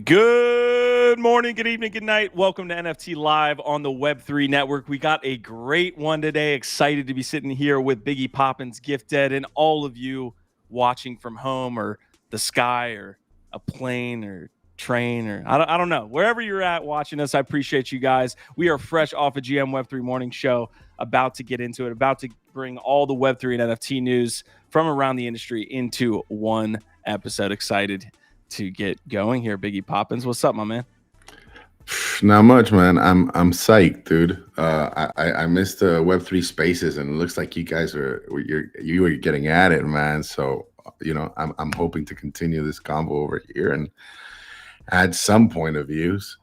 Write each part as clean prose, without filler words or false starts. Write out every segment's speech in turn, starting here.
Good morning, good evening, good night. Welcome to NFT Live on the Web3 Network. We got a great one today. Excited to be sitting here with Biggie Poppins, Gifdead, and all of you watching from home or the sky or a plane or train or I don't know. Wherever you're at watching us, I appreciate you guys. We are fresh off a GM Web3 morning show, about to get into it, about to bring all the Web3 and NFT news from around the industry into one episode. Excited to get going here. Biggie Poppins, what's up, my man? Not much, man. I'm psyched, dude. I missed the Web3 spaces, and it looks like you guys you were getting at it, man. So I'm hoping to continue this convo over here and add some point of views.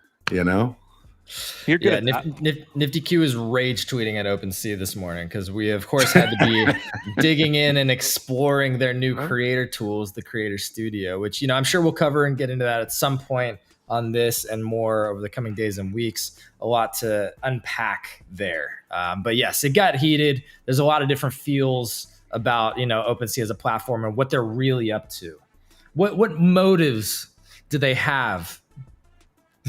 You're good. Yeah, Nifty Q is rage tweeting at OpenSea this morning because we, of course, had to be digging in and exploring their new creator tools, the Creator Studio, which, I'm sure we'll cover and get into that at some point on this and more over the coming days and weeks. A lot to unpack there. But yes, it got heated. There's a lot of different feels about, OpenSea as a platform and what they're really up to. What motives do they have?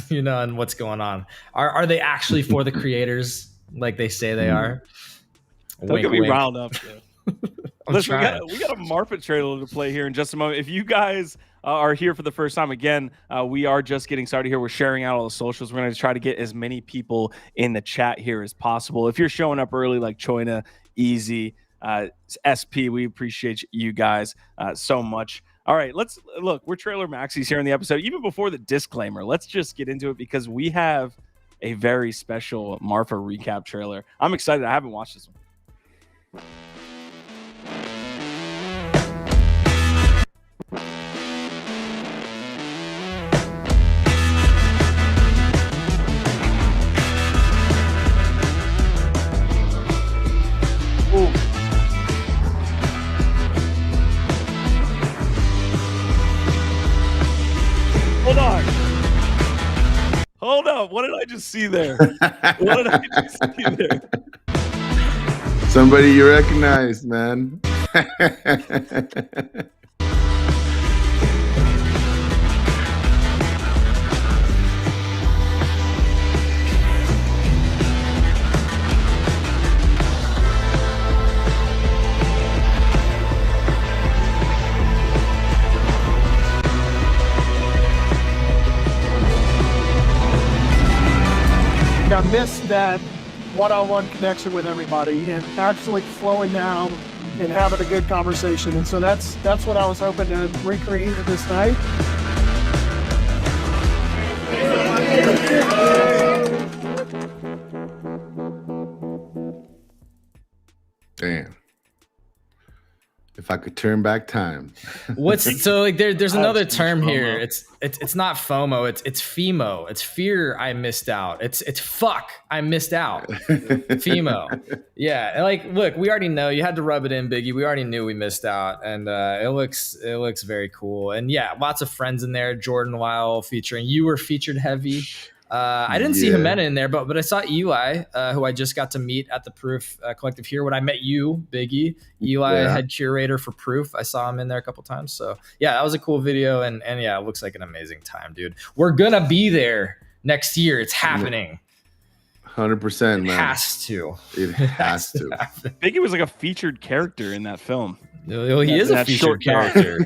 And what's going on? Are they actually for the creators like they say they are? Don't get me riled up. Listen, we got a Marfa trailer to play here in just a moment. If you guys are here for the first time, again, we are just getting started here. We're sharing out all the socials. We're going to try to get as many people in the chat here as possible. If you're showing up early like Choina, Easy, SP, we appreciate you guys so much. All right, let's look. We're Trailer Maxis here in the episode. Even before the disclaimer, let's just get into it because we have a very special Marfa Recap trailer. I'm excited. I haven't watched this one. Hold up. What did I just see there? What did I just see there? Somebody you recognize, man. I missed that one-on-one connection with everybody and actually flowing down and having a good conversation. And so that's what I was hoping to recreate this night. Damn. If I could turn back time. There's another term here. It's not FOMO, it's FEMO. It's fear I missed out. It's fuck I missed out. FEMO. Yeah, look, we already know. You had to rub it in, Biggie. We already knew we missed out, and it looks very cool. And yeah, lots of friends in there. Jordan Lyle featuring. You were featured heavy. I didn't see Jimena in there, but I saw Eli, who I just got to meet at the Proof Collective here when I met you, Biggie. Eli, head curator for Proof. I saw him in there a couple times. So yeah, that was a cool video, and yeah, it looks like an amazing time, dude. We're gonna be there next year. It's happening. 100%, man. It has to. It has to. Biggie was like a featured character in that film. He is a featured character.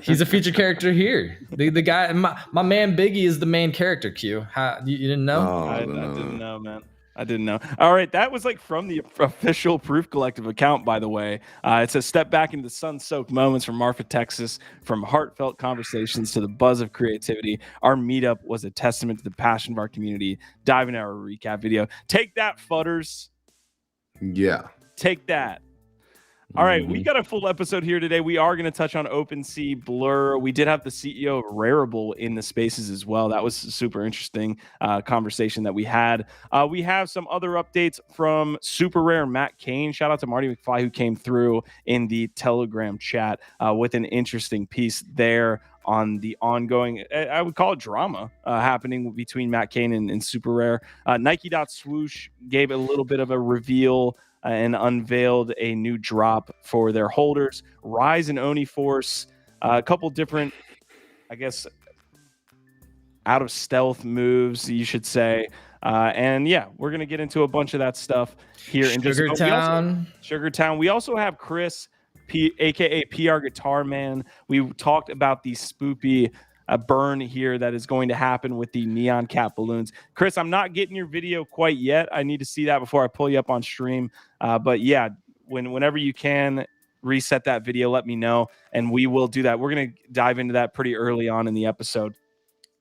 He's a featured character here. The guy, my man Biggie is the main character. Q, you didn't know? I didn't know, man. I didn't know. All right, that was like from the official Proof Collective account, by the way. It's a step back into the sun-soaked moments from Marfa, Texas, from heartfelt conversations to the buzz of creativity. Our meetup was a testament to the passion of our community. Dive into our recap video. Take that, Fudders. Yeah. Take that. All right, we got a full episode here today. We are going to touch on OpenSea Blur. We did have the CEO of Rarible in the spaces as well. That was a super interesting conversation that we had. We have some other updates from SuperRare Matt Kane. Shout out to Marty McFly, who came through in the Telegram chat with an interesting piece there on the ongoing, I would call it drama, happening between Matt Kane and SuperRare. Nike dotSwoosh gave a little bit of a reveal and unveiled a new drop for their holders. Rise and Oni Force, a couple different, I guess, out of stealth moves, you should say. And yeah, we're gonna get into a bunch of that stuff here in just Sugartown. We also have Chris, aka PR Guitar Man. We talked about the spoopy burn here that is going to happen with the neon cap balloons. Chris, I'm not getting your video quite yet. I need to see that before I pull you up on stream. But yeah, whenever you can reset that video, let me know, and we will do that. We're going to dive into that pretty early on in the episode.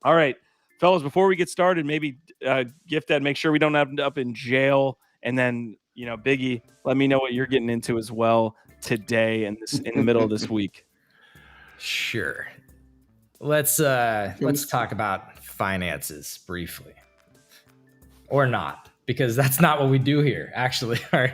All right, fellas, before we get started, maybe Gifdead, make sure we don't end up in jail. And then, Biggie, let me know what you're getting into as well today and in the middle of this week. Sure. Let's talk about finances briefly, or not, because that's not what we do here. Actually, all right.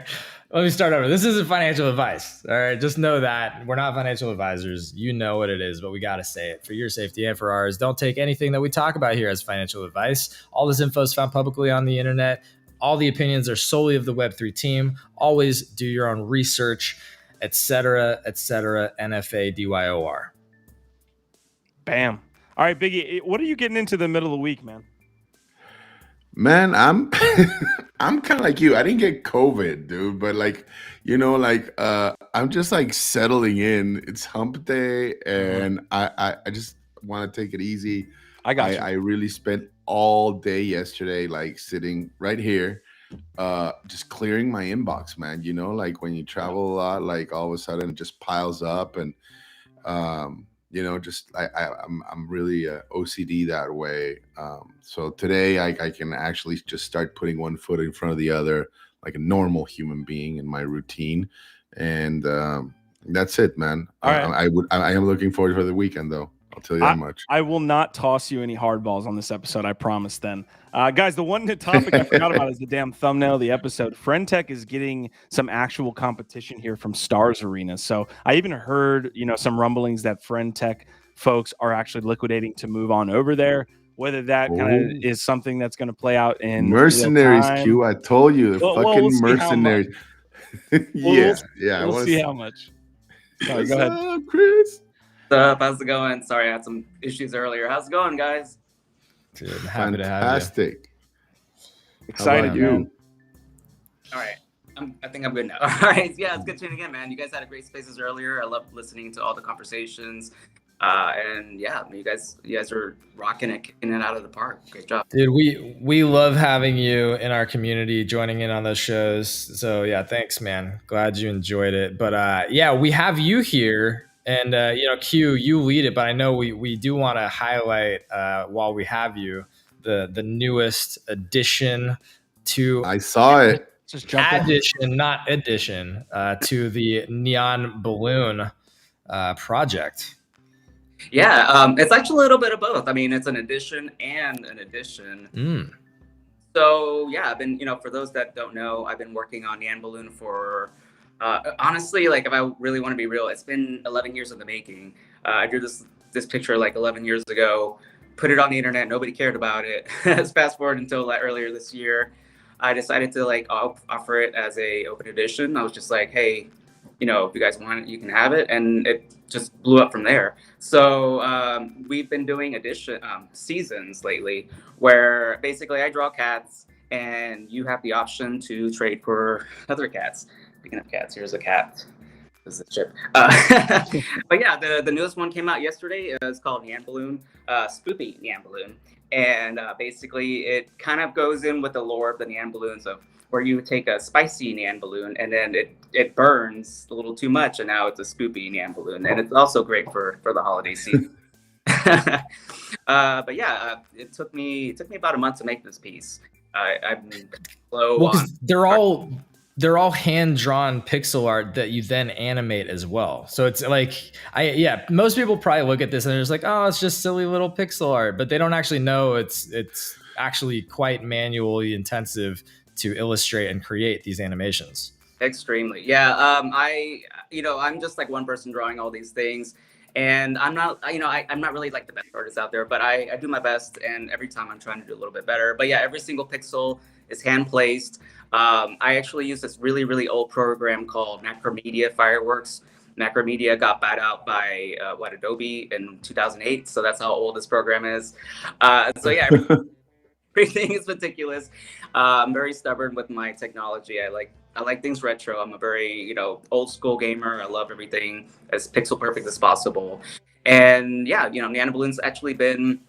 Let me start over. This isn't financial advice. All right, just know that we're not financial advisors. You know what it is, but we got to say it for your safety and for ours. Don't take anything that we talk about here as financial advice. All this info is found publicly on the internet. All the opinions are solely of the Web3 team. Always do your own research, etc., etc. NFA DYOR. Bam. All right, Biggie, what are you getting into the middle of the week, man? Man, I'm I'm kind of like you. I didn't get COVID, dude, but I'm just like settling in. It's hump day, and I just want to take it easy. I really spent all day yesterday like sitting right here, just clearing my inbox, man. Like when you travel a lot, like all of a sudden it just piles up, and I'm really OCD that way. So today I can actually just start putting one foot in front of the other like a normal human being in my routine. And that's it, man. All right. I am looking forward for the weekend, though. I'll tell you that much. I will not toss you any hardballs on this episode. I promise then. Guys, the one topic I forgot about is the damn thumbnail of the episode. FriendTech is getting some actual competition here from StarsArena. So I even heard, some rumblings that FriendTech folks are actually liquidating to move on over there. Whether that kind of is something that's going to play out in mercenaries, Q. I told you, fucking mercenaries. We'll see how much. Sorry, go ahead, Chris. What's up? How's it going? Sorry, I had some issues earlier. How's it going, guys? Dude, happy to have you. Excited, you. All right. I think I'm good now. All right. Yeah, it's good tuning in, man. You guys had great spaces earlier. I love listening to all the conversations. And yeah, you guys are rocking it in and out of the park. Great job. Dude, we love having you in our community, joining in on those shows. So yeah, thanks, man. Glad you enjoyed it. But yeah, we have you here. And, Q, you lead it, but I know we do want to highlight while we have you, the newest addition to... I saw it. Just addition, not addition, to the NYAN balloon project. Yeah, it's actually a little bit of both. I mean, it's an addition and an addition. So yeah, I've been, for those that don't know, I've been working on NYAN balloon for... honestly, like if I really want to be real, it's been 11 years in the making. I drew this picture like 11 years ago, put it on the internet. Nobody cared about it. Let's fast forward until earlier this year. I decided to offer it as a open edition. I was just like, hey, if you guys want it, you can have it. And it just blew up from there. So we've been doing seasons lately where basically I draw cats and you have the option to trade for other cats. Speaking of cats, here's a cat. This is a chip. But yeah, the newest one came out yesterday. It's called NYAN Balloon, Spoopy NYAN Balloon. And basically, it kind of goes in with the lore of the NYAN balloons of where you take a spicy NYAN balloon and then it burns a little too much, and now it's a spoopy NYAN balloon. And it's also great for the holiday season. But yeah, it took me about a month to make this piece. I've been slow. Well, because they're all hand-drawn pixel art that you then animate as well. So it's like, most people probably look at this and they're just like, oh, it's just silly little pixel art, but they don't actually know it's actually quite manually intensive to illustrate and create these animations. Extremely, yeah. I'm just like one person drawing all these things, and I'm not, I'm not really like the best artist out there, but I do my best, and every time I'm trying to do a little bit better. But yeah, every single pixel is hand placed. I actually use this really, really old program called Macromedia Fireworks. Macromedia got bought out by Adobe in 2008. So that's how old this program is. So yeah, everything is meticulous. I'm very stubborn with my technology. I like things retro. I'm a very, old school gamer. I love everything as pixel perfect as possible. And yeah, Nano Balloon's actually been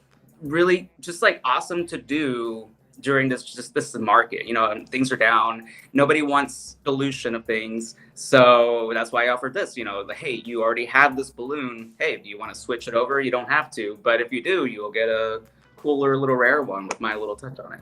really just like awesome to do during this market. Things are down. Nobody wants dilution of things. So that's why I offered this, hey, you already have this balloon. Hey, do you want to switch it over? You don't have to. But if you do, you'll get a cooler little rare one with my little touch on it.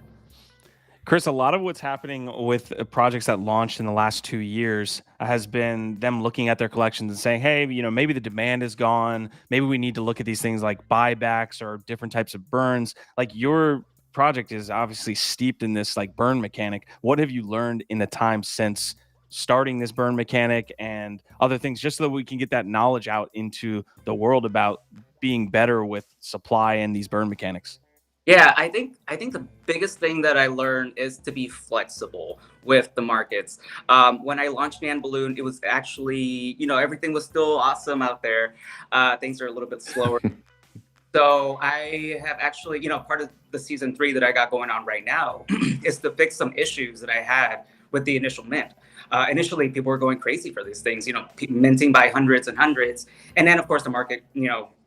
Chris, a lot of what's happening with projects that launched in the last 2 years has been them looking at their collections and saying, hey, maybe the demand is gone. Maybe we need to look at these things like buybacks or different types of burns. Like your project is obviously steeped in this like burn mechanic. What have you learned in the time since starting this burn mechanic and other things, just so that we can get that knowledge out into the world about being better with supply and these burn mechanics? Yeah, I think the biggest thing that I learned is to be flexible with the markets. When I launched NYAN Balloon, it was actually, everything was still awesome out there. Things are a little bit slower. So I have actually, part of the season 3 that I got going on right now is to fix some issues that I had with the initial mint. Initially, people were going crazy for these things, minting by hundreds and hundreds. And then, of course, the market,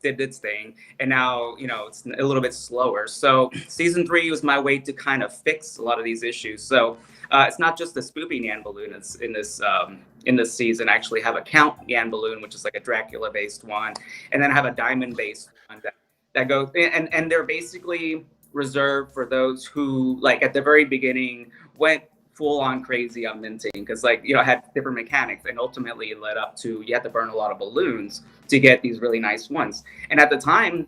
did its thing. And now, it's a little bit slower. So season 3 was my way to kind of fix a lot of these issues. So it's not just the spoopy NYAN Balloon. It's in this season. I actually have a Count NYAN Balloon, which is like a Dracula-based one. And then I have a diamond-based one that goes, and they're basically reserved for those who, like, at the very beginning went full on crazy on minting, because I had different mechanics, and ultimately it led up to you had to burn a lot of balloons to get these really nice ones. And at the time,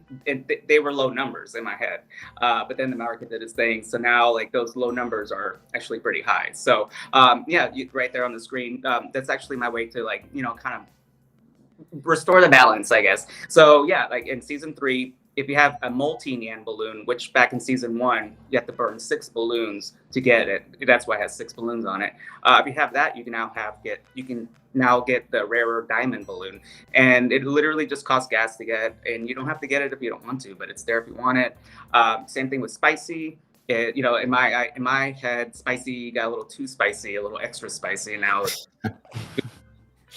they were low numbers in my head, but then the market did its thing. So now those low numbers are actually pretty high. So right there on the screen, that's actually my way to kind of restore the balance, I guess. So yeah, in season 3, if you have a multi NYAN balloon, which back in season 1, you have to burn 6 balloons to get it. That's why it has 6 balloons on it. If you have that, you can now get the rarer diamond balloon, and it literally just costs gas to get, and you don't have to get it if you don't want to, but it's there if you want it. Same thing with spicy. In my head, spicy got a little too spicy, a little extra spicy now.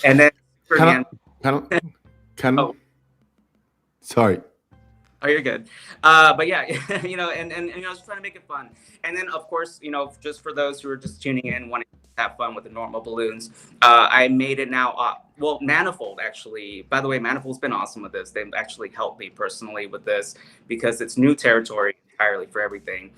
And then sorry. Oh, you're good. But yeah, and I was trying to make it fun. And then, of course, just for those who are just tuning in, wanting to have fun with the normal balloons, I made it now. Manifold, actually. By the way, Manifold's been awesome with this. They've actually helped me personally with this because it's new territory entirely for everything.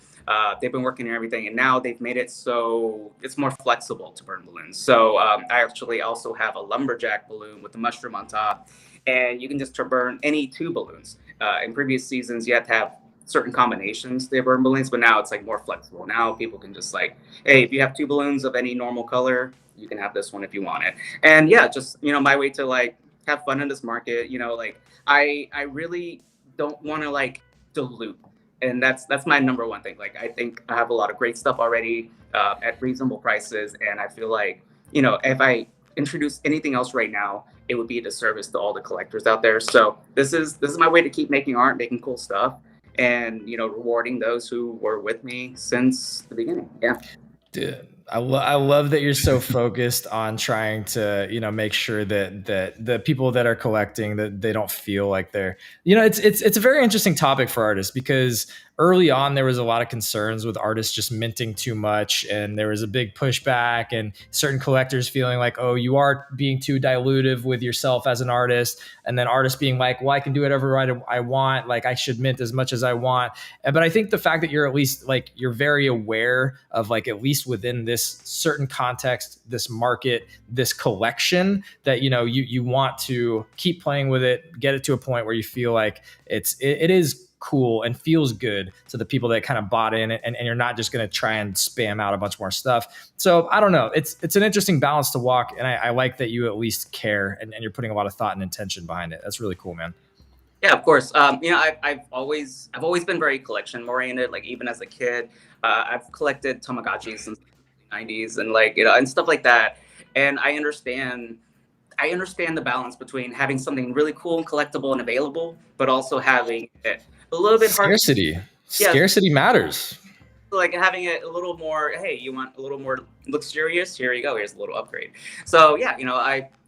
They've been working on everything, and now they've made it so it's more flexible to burn balloons. So I actually also have a lumberjack balloon with the mushroom on top, and you can just burn any 2 balloons. In previous seasons, you had to have certain combinations to burn balloons, but now it's more flexible. Now people can just hey, if you have 2 balloons of any normal color, you can have this one if you want it. And yeah, just my way to have fun in this market. I really don't want to dilute, and that's my number one thing. I think I have a lot of great stuff already at reasonable prices, and I feel if I introduce anything else right now, it would be a disservice to all the collectors out there. So this is my way to keep making art, making cool stuff, and rewarding those who were with me since the beginning. Yeah. Dude, I love that you're so focused on trying to, make sure that the people that are collecting, that they don't feel like they're, it's a very interesting topic for artists, because early on there was a lot of concerns with artists just minting too much, and there was a big pushback, and certain collectors feeling like, oh, you are being too dilutive with yourself as an artist, and then artists being like, well, I can do whatever I want, I should mint as much as I want. But I think the fact that you're at least you're very aware of at least within this certain context, this market, this collection, that you want to keep playing with it, get it to a point where you feel like it is cool and feels good to the people that kind of bought in, and you're not just going to try and spam out a bunch more stuff. So I don't know, it's an interesting balance to walk, and I like that you at least care, and you're putting a lot of thought and intention behind it. That's really cool, man. Yeah, of course. I've always been very collection oriented. Even as a kid, I've collected Tamagotchis since the 90s, and and stuff like that. And I understand I understand the balance between having something really cool and collectible and available, but also having it a little bit hard. Scarcity matters. Like having it a little more, hey, you want a little more luxurious? Here you go. Here's a little upgrade. So yeah,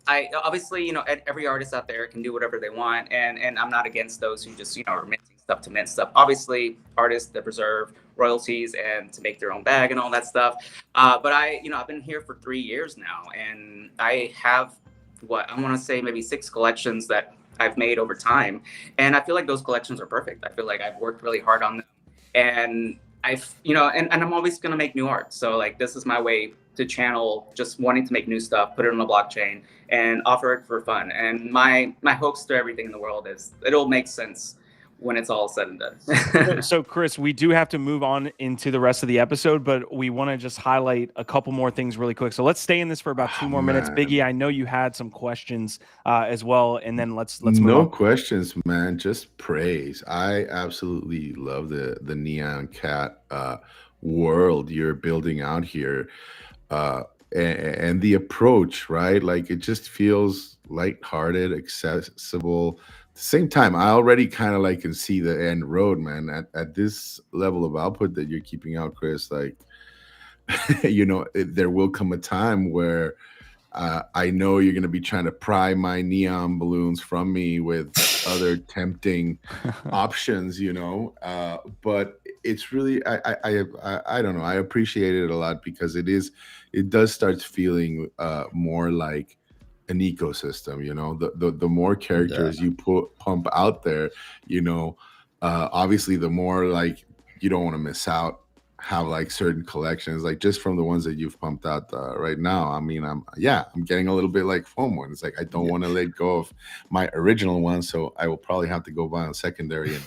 I obviously, every artist out there can do whatever they want, and I'm not against those who just, are minting stuff to mint stuff. Obviously, artists that preserve royalties and to make their own bag and all that stuff. But I've been here for 3 years now, and I have what I want to say maybe 6 collections that I've made over time, and I feel like those collections are perfect. I feel like I've worked really hard on them, and and I'm always going to make new art. So like, this is my way to channel just wanting to make new stuff, put it on the blockchain and offer it for fun. And my hopes to everything in the world is it'll make sense when it's all said and done. So Chris, we do have to move on into the rest of the episode, but we want to just highlight a couple more things really quick. So let's stay in this for about 2 more minutes. Biggie, I know you had some questions as well, and then let's move on. No questions, man. Just praise. I absolutely love the NYAN Cat world you're building out here, and the approach, right? Like, it just feels lighthearted, accessible. At the same time, I already kind of like can see the end road, man. At this level of output that you're keeping out, Chris, like, there will come a time where I know you're going to be trying to pry my neon balloons from me with other tempting options, but it's really, I don't know. I appreciate it a lot because it does start feeling more like an ecosystem, the more characters you pump out there, obviously the more like you don't want to miss out, have like certain collections, like just from the ones that you've pumped out right now. I mean, I'm getting a little bit like FOMO. It's like I don't want to let go of my original one, so I will probably have to go buy on secondary and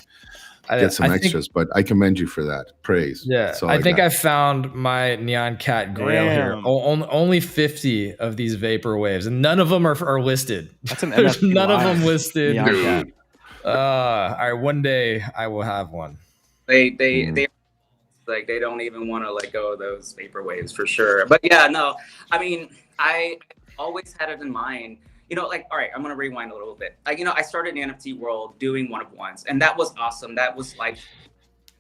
get some extras. But I commend you for that. Praise. Yeah, I think I found my NYAN Cat Grail here. Only 50 of these vapor waves, and none of them are listed. That's an There's none of them listed. Dude. All right, one day I will have one. They like, they don't even want to let go of those vapor waves for sure. But yeah, no, I mean, I always had it in mind, like, all right, I'm going to rewind a little bit. Like, I started in the NFT world doing one-of-ones, and that was awesome. That was like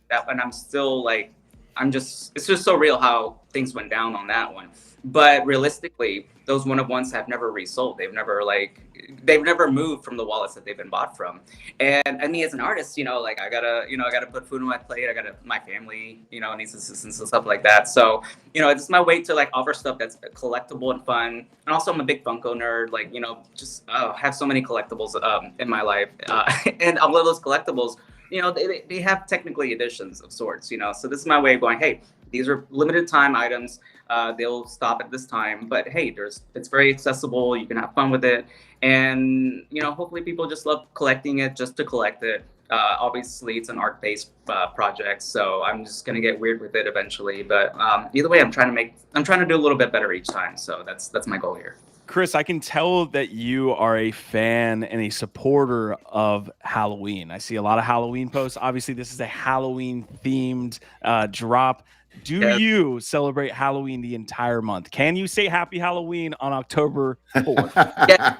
that. And I'm still like, it's just so real how things went down on that one. But realistically, those one-of-ones have never resold. They've never moved from the wallets that they've been bought from. And I mean, as an artist, like, I gotta put food on my plate. My family, needs assistance and stuff like that. So, it's my way to like offer stuff that's collectible and fun. And also, I'm a big Funko nerd. Like, just have so many collectibles in my life. And all of those collectibles, they have technically editions of sorts. So this is my way of going, hey, these are limited time items. They'll stop at this time, but hey, it's very accessible. You can have fun with it, and hopefully people just love collecting it just to collect it. Obviously, it's an art-based project, so I'm just gonna get weird with it eventually. But either way, I'm trying to do a little bit better each time. So that's my goal here. Chris, I can tell that you are a fan and a supporter of Halloween. I see a lot of Halloween posts. Obviously, this is a Halloween-themed drop. Do you celebrate Halloween the entire month? Can you say Happy Halloween on October 4th? Yeah.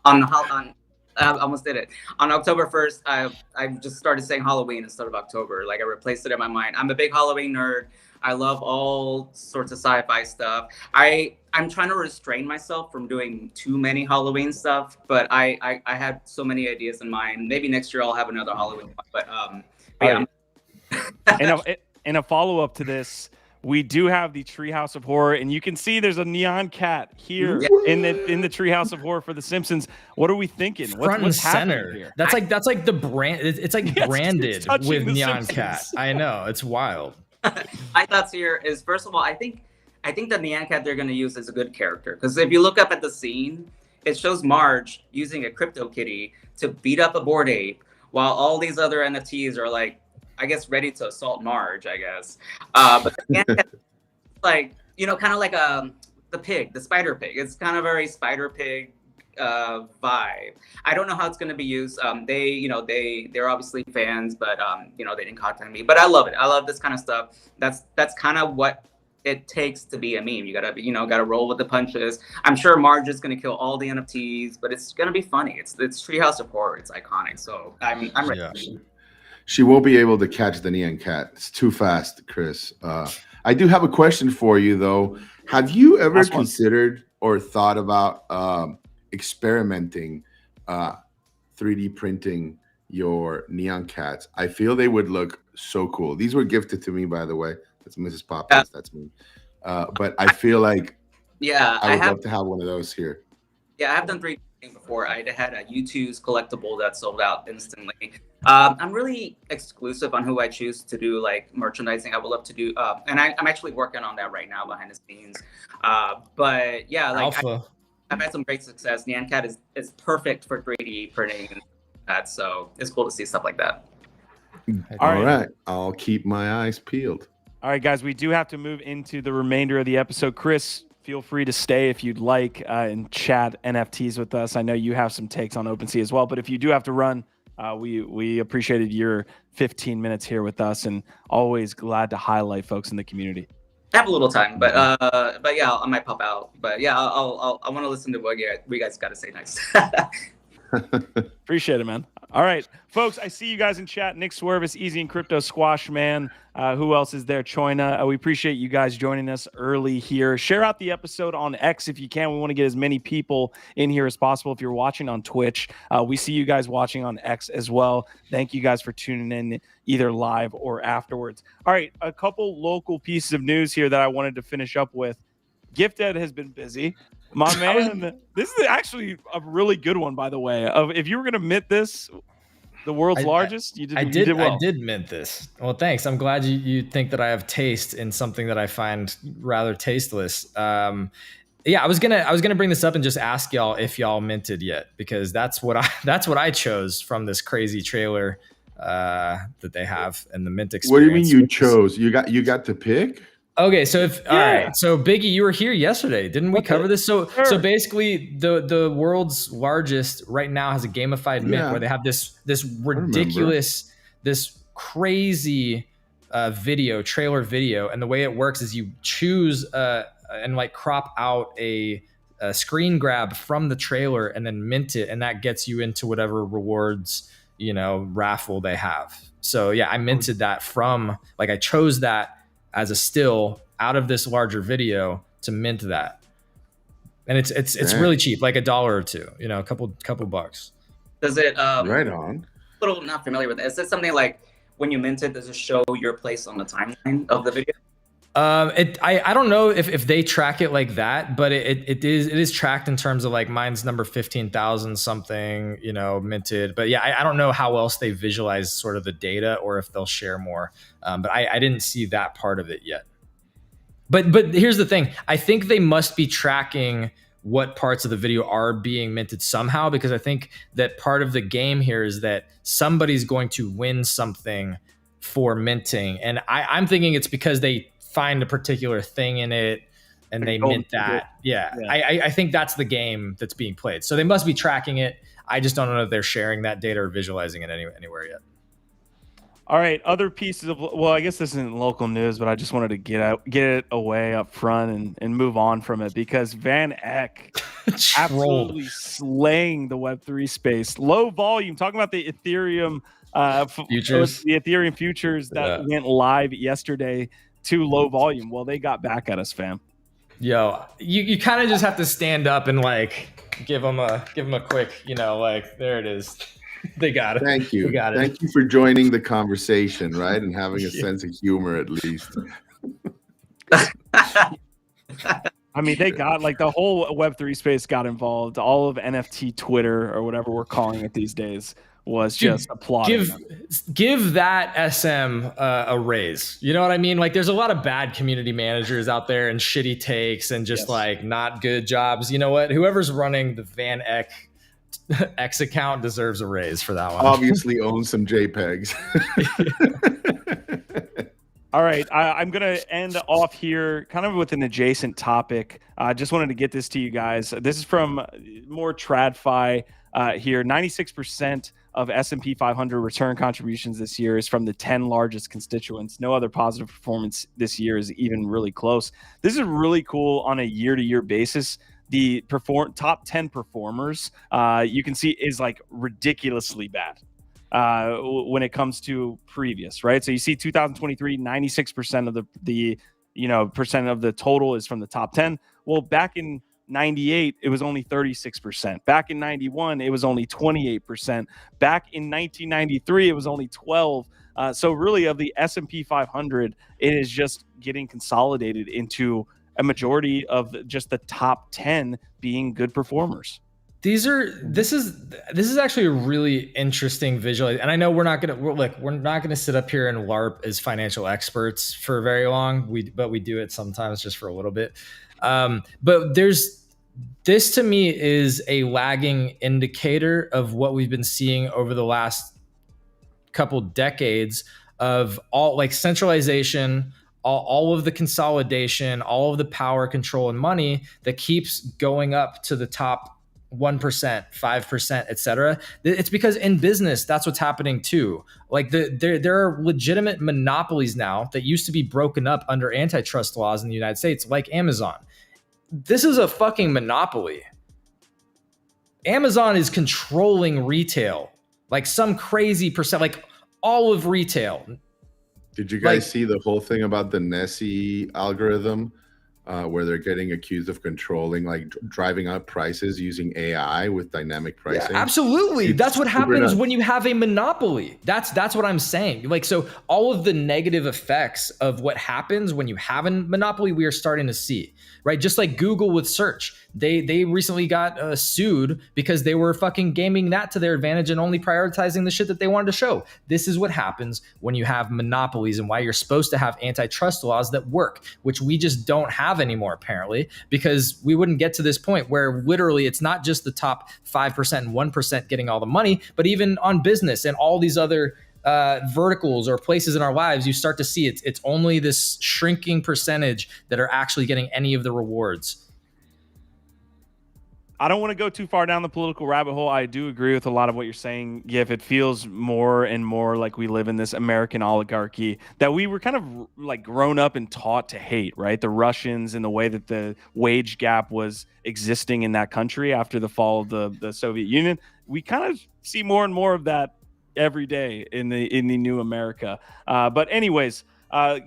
I almost did it. On October 1st, I just started saying Halloween instead of October. Like, I replaced it in my mind. I'm a big Halloween nerd. I love all sorts of sci-fi stuff. I'm trying to restrain myself from doing too many Halloween stuff, but I had so many ideas in mind. Maybe next year I'll have another Halloween one, but yeah. And a follow-up to this, we do have the Treehouse of Horror, and you can see there's a NYAN Cat here in the Treehouse of Horror for The Simpsons. What are we thinking? Front and center here? That's like the brand. It's like branded with NYAN Cat. I know, it's wild. My thoughts here is, first of all, I think the NYAN Cat they're going to use is a good character, because if you look up at the scene, it shows Marge using a crypto kitty to beat up a Bored Ape, while all these other NFTs are like, I guess, ready to assault Marge, I guess. But like, kind of like the pig, the spider pig. It's kind of very spider pig vibe. I don't know how it's going to be used. They're obviously fans, but they didn't contact me. But I love it. I love this kind of stuff. That's kind of what it takes to be a meme. You gotta, gotta roll with the punches. I'm sure Marge is gonna kill all the NFTs, but it's gonna be funny. It's Treehouse of Horror. It's iconic. So I'm ready. Yeah. She won't be able to catch the Nyan Cat. It's too fast, Chris. I do have a question for you, though. Have you ever considered or thought about experimenting 3D printing your Nyan Cats? I feel they would look so cool. These were gifted to me, by the way. That's Mrs. Poppins. That's me. But I feel like I would love to have one of those here. Yeah, I have done 3D printing before. I had a U2's collectible that sold out instantly. I'm really exclusive on who I choose to do like merchandising. I would love to do, and I'm actually working on that right now behind the scenes. But yeah, like I've had some great success. Nyan Cat is perfect for 3D printing and that, so it's cool to see stuff like that. All right, I'll keep my eyes peeled. All right, guys, we do have to move into the remainder of the episode. Chris, feel free to stay if you'd like and chat NFTs with us. I know you have some takes on OpenSea as well, but if you do have to run, we appreciated your 15 minutes here with us, and always glad to highlight folks in the community. I have a little time, but yeah, I might pop out. But yeah, I want to listen to what you guys got to say next. Appreciate it, man. All right, folks, I see you guys in chat. Nick Swervis, Easy and Crypto, Squash Man. Who else is there? Choina. We appreciate you guys joining us early here. Share out the episode on X if you can. We want to get as many people in here as possible. If you're watching on Twitch, we see you guys watching on X as well. Thank you guys for tuning in either live or afterwards. All right, a couple local pieces of news here that I wanted to finish up with. Gifdead has been busy. My man, this is actually a really good one, by the way. If you were going to mint this, the world's largest, you did well. I did mint this. Well, thanks. I'm glad you think that I have taste in something that I find rather tasteless. Yeah, I was gonna bring this up and just ask y'all if y'all minted yet, because that's what I chose from this crazy trailer that they have and the mint experience. What do you mean you chose? You got to pick? Okay, so all right, so Biggie, you were here yesterday, didn't we cover this? So basically, the world's largest right now has a gamified mint where they have this ridiculous, this crazy trailer video, and the way it works is you choose and like crop out a screen grab from the trailer and then mint it, and that gets you into whatever rewards raffle they have. So yeah, I minted that from I chose that as a still out of this larger video to mint that. And it's really cheap, like $1 or $2, a couple bucks. Does it right on. A little not familiar with it. Is it something like when you mint it, does it show your place on the timeline of the video? I don't know if they track it like that, but it is tracked in terms of like mine's number 15,000 something, minted. But yeah, I don't know how else they visualize sort of the data or if they'll share more. But I didn't see that part of it yet. But here's the thing. I think they must be tracking what parts of the video are being minted somehow, because I think that part of the game here is that somebody's going to win something for minting. And I'm thinking it's because they find a particular thing in it and they mint that. Yeah. I think that's the game that's being played. So they must be tracking it. I just don't know if they're sharing that data or visualizing it anywhere yet. All right, other pieces of, well, I guess this isn't local news, but I just wanted to get it away up front and move on from it, because VanEck absolutely slaying the Web3 space. Low volume, talking about the Ethereum futures, that went live yesterday to low volume. Well, they got back at us, fam. Yo, you kind of just have to stand up and give them a quick, there it is. They got it. Thank you. Thank you for joining the conversation, right? And having a sense of humor at least. I mean, they got the whole Web3 space got involved. All of NFT Twitter, or whatever we're calling it these days, was just applauding. Give that SM a raise. You know what I mean? There's a lot of bad community managers out there and shitty takes and just not good jobs. You know what? Whoever's running the VanEck X account deserves a raise for that one. Obviously owns some JPEGs. All right, I'm going to end off here kind of with an adjacent topic. I just wanted to get this to you guys. This is from more TradFi here. 96% of S&P 500 return contributions this year is from the 10 largest constituents. No other positive performance this year is even really close. This is really cool on a year-to-year basis. The top 10 performers, you can see, is like ridiculously bad when it comes to previous, right? So you see 2023, 96% of the percent of the total is from the top 10. Well, back in 98, it was only 36%. Back in 91, it was only 28%. Back in 1993, it was only 12. So really, of the S&P 500, it is just getting consolidated into a majority of just the top 10 being good performers. This is actually a really interesting visual, and I know we're not gonna sit up here and LARP as financial experts for very long. But we do it sometimes just for a little bit. But this to me is a lagging indicator of what we've been seeing over the last couple decades of all like centralization, all of the consolidation, all of the power, control, and money that keeps going up to the top 1%, 5%, etc. It's because in business, that's what's happening too. Like there are legitimate monopolies now that used to be broken up under antitrust laws in the United States, like Amazon. This is a fucking monopoly. Amazon is controlling retail, like some crazy percent, like all of retail. Did you guys see the whole thing about the Nessie algorithm? Where they're getting accused of controlling, like driving up prices using AI with dynamic pricing. Yeah, absolutely. That's what happens when you have a monopoly. That's what I'm saying. Like, so all of the negative effects of what happens when you have a monopoly, we are starting to see, right? Just like Google with search. They recently got sued because they were fucking gaming that to their advantage and only prioritizing the shit that they wanted to show. This is what happens when you have monopolies, and why you're supposed to have antitrust laws that work, which we just don't have anymore, apparently, because we wouldn't get to this point where literally it's not just the top 5% and 1% getting all the money, but even on business and all these other verticals or places in our lives, you start to see it's only this shrinking percentage that are actually getting any of the rewards. I don't want to go too far down the political rabbit hole. I do agree with a lot of what you're saying, Gif. It feels more and more like we live in this American oligarchy that we were kind of like grown up and taught to hate, right? The Russians and the way that the wage gap was existing in that country after the fall of the Soviet Union. We kind of see more and more of that every day in the new America. But anyways, we're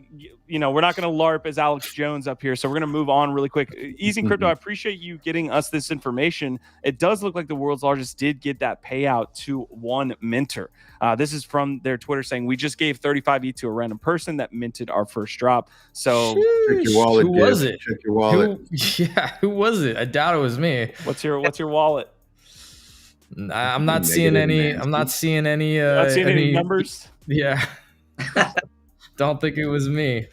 not going to LARP as Alex Jones up here, so we're going to move on really quick. Easy Crypto, I appreciate you getting us this information. It does look like the world's largest did get that payout to one minter. This is from their Twitter saying, we just gave 35 ETH to a random person that minted our first drop. So check your wallet. Who was it? Check your wallet. Who was it? I doubt it was me. What's your wallet? I'm not seeing any. I'm not seeing any. Not seeing any numbers. Yeah. Don't think it was me,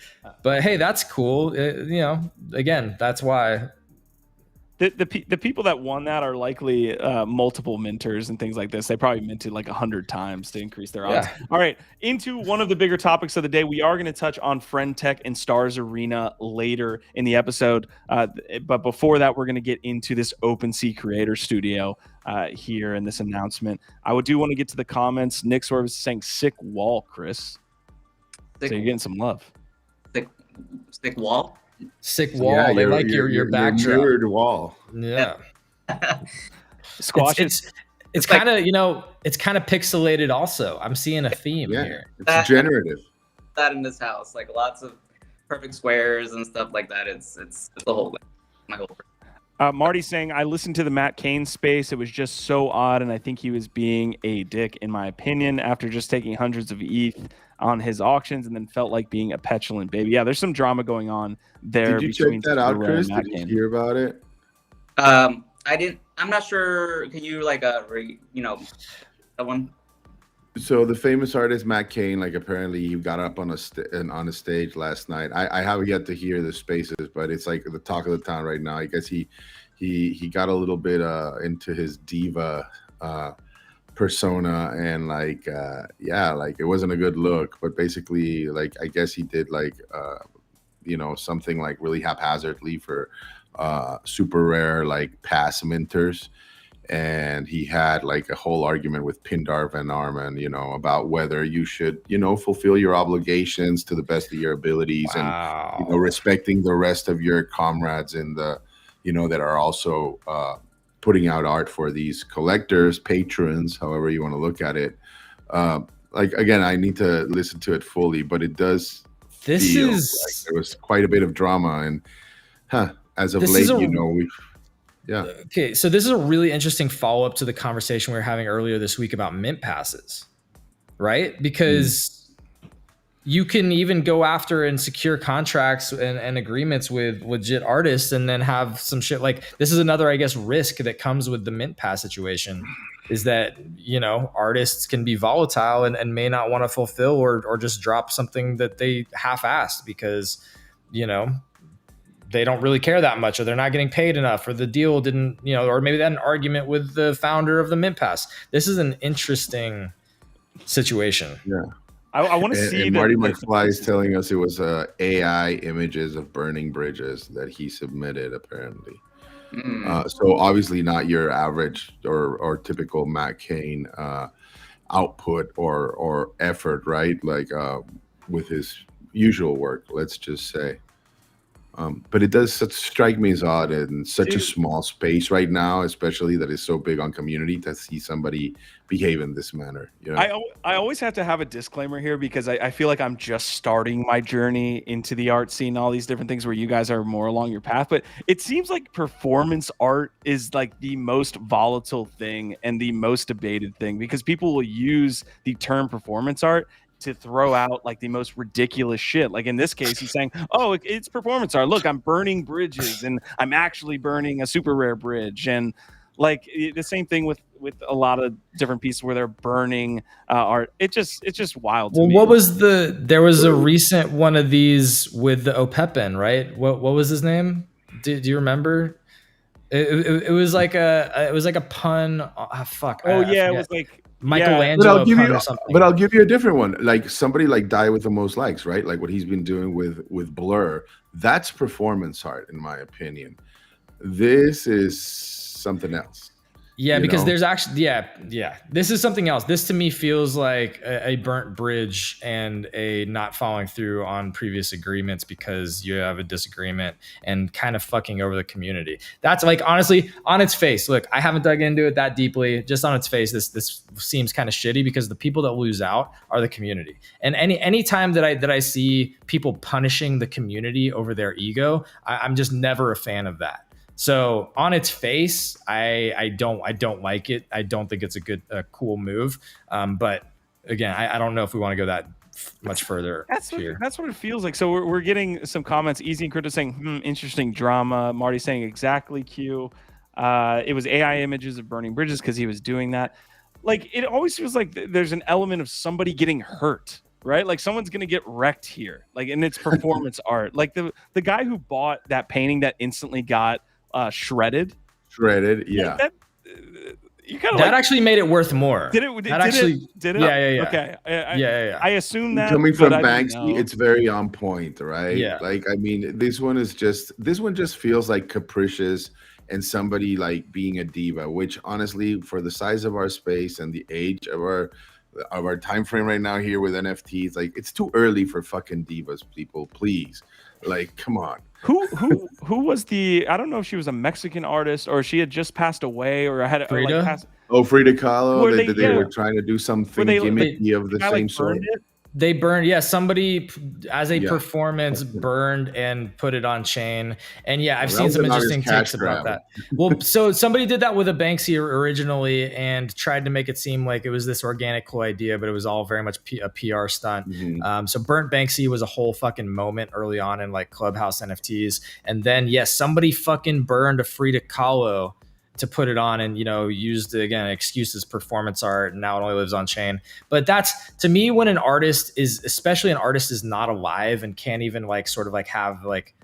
but hey, that's cool. Again, that's why the people that won that are likely multiple minters and things like this. They probably minted like 100 times to increase their odds. Yeah. All right, into one of the bigger topics of the day. We are going to touch on Tech and StarsArena later in the episode, but before that, we're going to get into this OpenSea Creator Studio here in this announcement. I do want to get to the comments. Nick Swerve is saying sick wall, Chris. So you're getting some love. Sick wall. Sick wall. Yeah, they like your backdrop. Mirrored wall. Yeah. Squash. It's kind of it's kind of pixelated. Also, I'm seeing a theme here. It's generative. That in this house, like lots of perfect squares and stuff like that. It's the whole thing. My whole. Marty's saying, I listened to the Matt Kane space. It was just so odd, and I think he was being a dick, in my opinion, after just taking hundreds of ETH on his auctions and then felt like being a petulant baby. Yeah, there's some drama going on there. Did you check that out, Chris? Did you hear about it? I didn't. I'm not sure. Can you that one? So the famous artist Matt Kane, like apparently he got up on a stage last night. I haven't yet to hear the spaces, but it's like the talk of the town right now. I guess he got a little bit into his diva persona, and it wasn't a good look. But basically, I guess he did something like really haphazardly for SuperRare pass minters. and he had like a whole argument with Pindar Van Arman, you know, about whether you should, you know, fulfill your obligations to the best of your abilities and, you know, respecting the rest of your comrades in the, you know, that are also putting out art for these collectors, patrons, however you want to look at it. Like, again, I need to listen to it fully, but it does feel like there was quite a bit of drama, and as of late, you know, Okay, so this is a really interesting follow-up to the conversation we were having earlier this week about mint passes, right? Because you can even go after and secure contracts and agreements with legit artists and then have some shit like this is another, I guess, risk that comes with the mint pass situation is that, you know, artists can be volatile and may not want to fulfill or just drop something that they half-assed because, you know, they don't really care that much, or they're not getting paid enough, or the deal didn't, you know, or maybe they had an argument with the founder of the mint pass. This is an interesting situation. Yeah. I want to see. And Marty McFly is telling us it was AI images of burning bridges that he submitted, apparently. So obviously not your average or typical Matt Kane output or effort, right? Like with his usual work, let's just say. But it does strike me as odd in such a small space right now, especially that is so big on community, to see somebody behave in this manner. You know? I always have to have a disclaimer here because I feel like I'm just starting my journey into the art scene, all these different things where you guys are more along your path. But it seems like performance art is like the most volatile thing and the most debated thing because people will use the term performance art to throw out like the most ridiculous shit. Like in this case, he's saying, oh, it's performance art. Look, I'm burning bridges and I'm actually burning a SuperRare bridge. And like the same thing with a lot of different pieces where they're burning art. It's just wild to me. What was there was a recent one of these with the Opepen, right? What was his name? Do you remember? It was like a pun. Fuck. It was like Michelangelo pun or something. But I'll give you a different one. Like somebody like Die with the Most Likes, right? Like what he's been doing with Blur. That's performance art, in my opinion. This is something else. Yeah, because there's actually, this is something else. This to me feels like a burnt bridge and a not following through on previous agreements because you have a disagreement and kind of fucking over the community. That's like, honestly, on its face, look, I haven't dug into it that deeply. Just on its face, this seems kind of shitty because the people that lose out are the community. And any time that I see people punishing the community over their ego, I'm just never a fan of that. So on its face, I don't like it. I don't think it's a cool move. But again, I don't know if we want to go that much further. That's what it feels like. So we're getting some comments. Easy and Crypto saying, interesting drama. Marty saying exactly Q. It was AI images of burning bridges because he was doing that. Like it always feels like there's an element of somebody getting hurt. Right, like someone's gonna get wrecked here. Like, and it's performance art. Like the guy who bought that painting that instantly got shredded, yeah. That, you kind of that actually made it worth more. Did it? Yeah. Okay. Yeah. I assume that coming from Banksy, it's very on point, right? Yeah. Like, I mean, this one just feels like capricious and somebody like being a diva. Which honestly, for the size of our space and the age of our time frame right now here with NFTs, like it's too early for fucking divas, people. Please, like, come on. Who was the? I don't know if she was a Mexican artist or she had just passed away or had Frida? Frida Kahlo. They were trying to do something gimmicky of the same sort. They burned, somebody as a performance burned and put it on chain. And I've seen some interesting takes about that. Well, so somebody did that with a Banksy originally and tried to make it seem like it was this organic, cool idea, but it was all very much a PR stunt. Mm-hmm. So burnt Banksy was a whole fucking moment early on in like Clubhouse NFTs. And then, somebody fucking burned a Frida Kahlo to put it on and, used again, excuses performance art. And now it only lives on chain. But that's to me, when an artist is not alive and can't even like sort of like have like,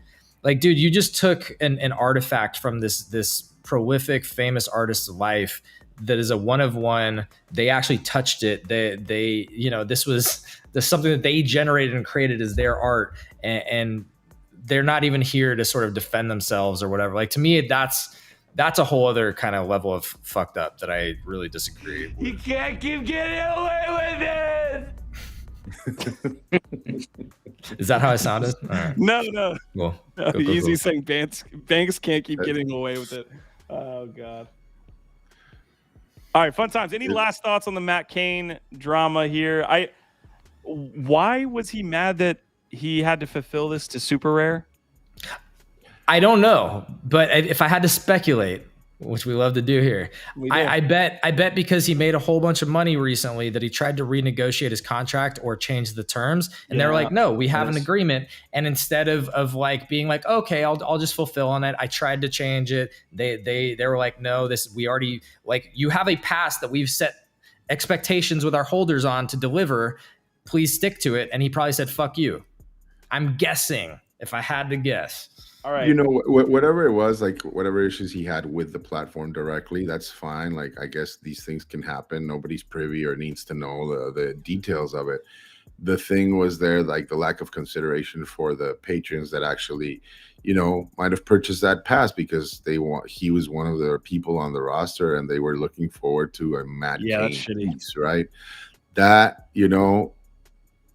dude, you just took an artifact from this prolific, famous artist's life that is a one of one. They actually touched it. They this was something that they generated and created as their art. And they're not even here to sort of defend themselves or whatever. Like to me, that's That's a whole other kind of level of fucked up that I really disagree with. You can't keep getting away with it. Is that how I sounded? All right. No. Well, Easy saying banks can't keep getting away with it. Oh God. All right, fun times. Any last thoughts on the Matt Kane drama here? Why was he mad that he had to fulfill this to SuperRare? I don't know, but if I had to speculate, which we love to do here, I bet because he made a whole bunch of money recently that he tried to renegotiate his contract or change the terms, and they're like, no, we have an agreement. And instead of like being like, okay, I'll just fulfill on it, I tried to change it. They were like, no, we already, like, you have a pass that we've set expectations with our holders on to deliver. Please stick to it. And he probably said, fuck you. I'm guessing, if I had to guess. All right. You know, whatever it was, like whatever issues he had with the platform directly, that's fine. Like, I guess these things can happen. Nobody's privy or needs to know the details of it. The thing was there, like the lack of consideration for the patrons that actually, you know, might have purchased that pass because he was one of the people on the roster and they were looking forward to a Matt Kane piece, right? That, you know.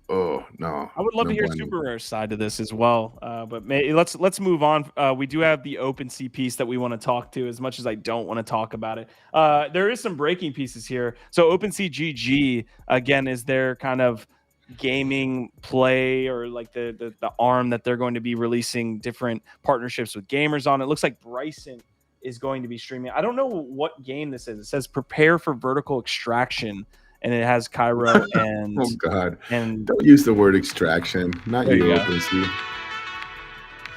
Oh no! I would love to hear SuperRare's side to this as well, but let's move on. We do have the OpenSea piece that we want to talk to, as much as I don't want to talk about it. There is some breaking pieces here. So OpenSea GG again is their kind of gaming play, or like the arm that they're going to be releasing different partnerships with gamers on. It looks like Bryson is going to be streaming. I don't know what game this is. It says prepare for vertical extraction. And it has Cairo and oh God! And don't use the word extraction. Not you, OpenSea.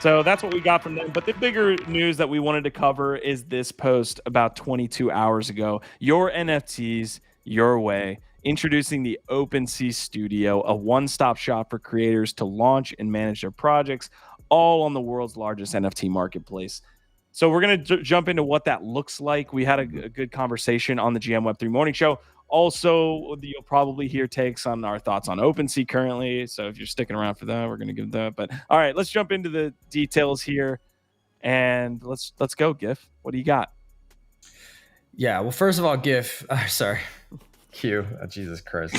So that's what we got from them. But the bigger news that we wanted to cover is this post about 22 hours ago. Your NFTs, your way. Introducing the OpenSea Studio, a one-stop shop for creators to launch and manage their projects, all on the world's largest NFT marketplace. So we're going to jump into what that looks like. We had a good conversation on the GM Web3 Morning Show. Also, you'll probably hear takes on our thoughts on OpenSea currently. So if you're sticking around for that, we're going to give that. But all right, let's jump into the details here, and let's go, Gif. What do you got? Yeah, well, first of all, Gif. Sorry, Q. Oh, Jesus Christ.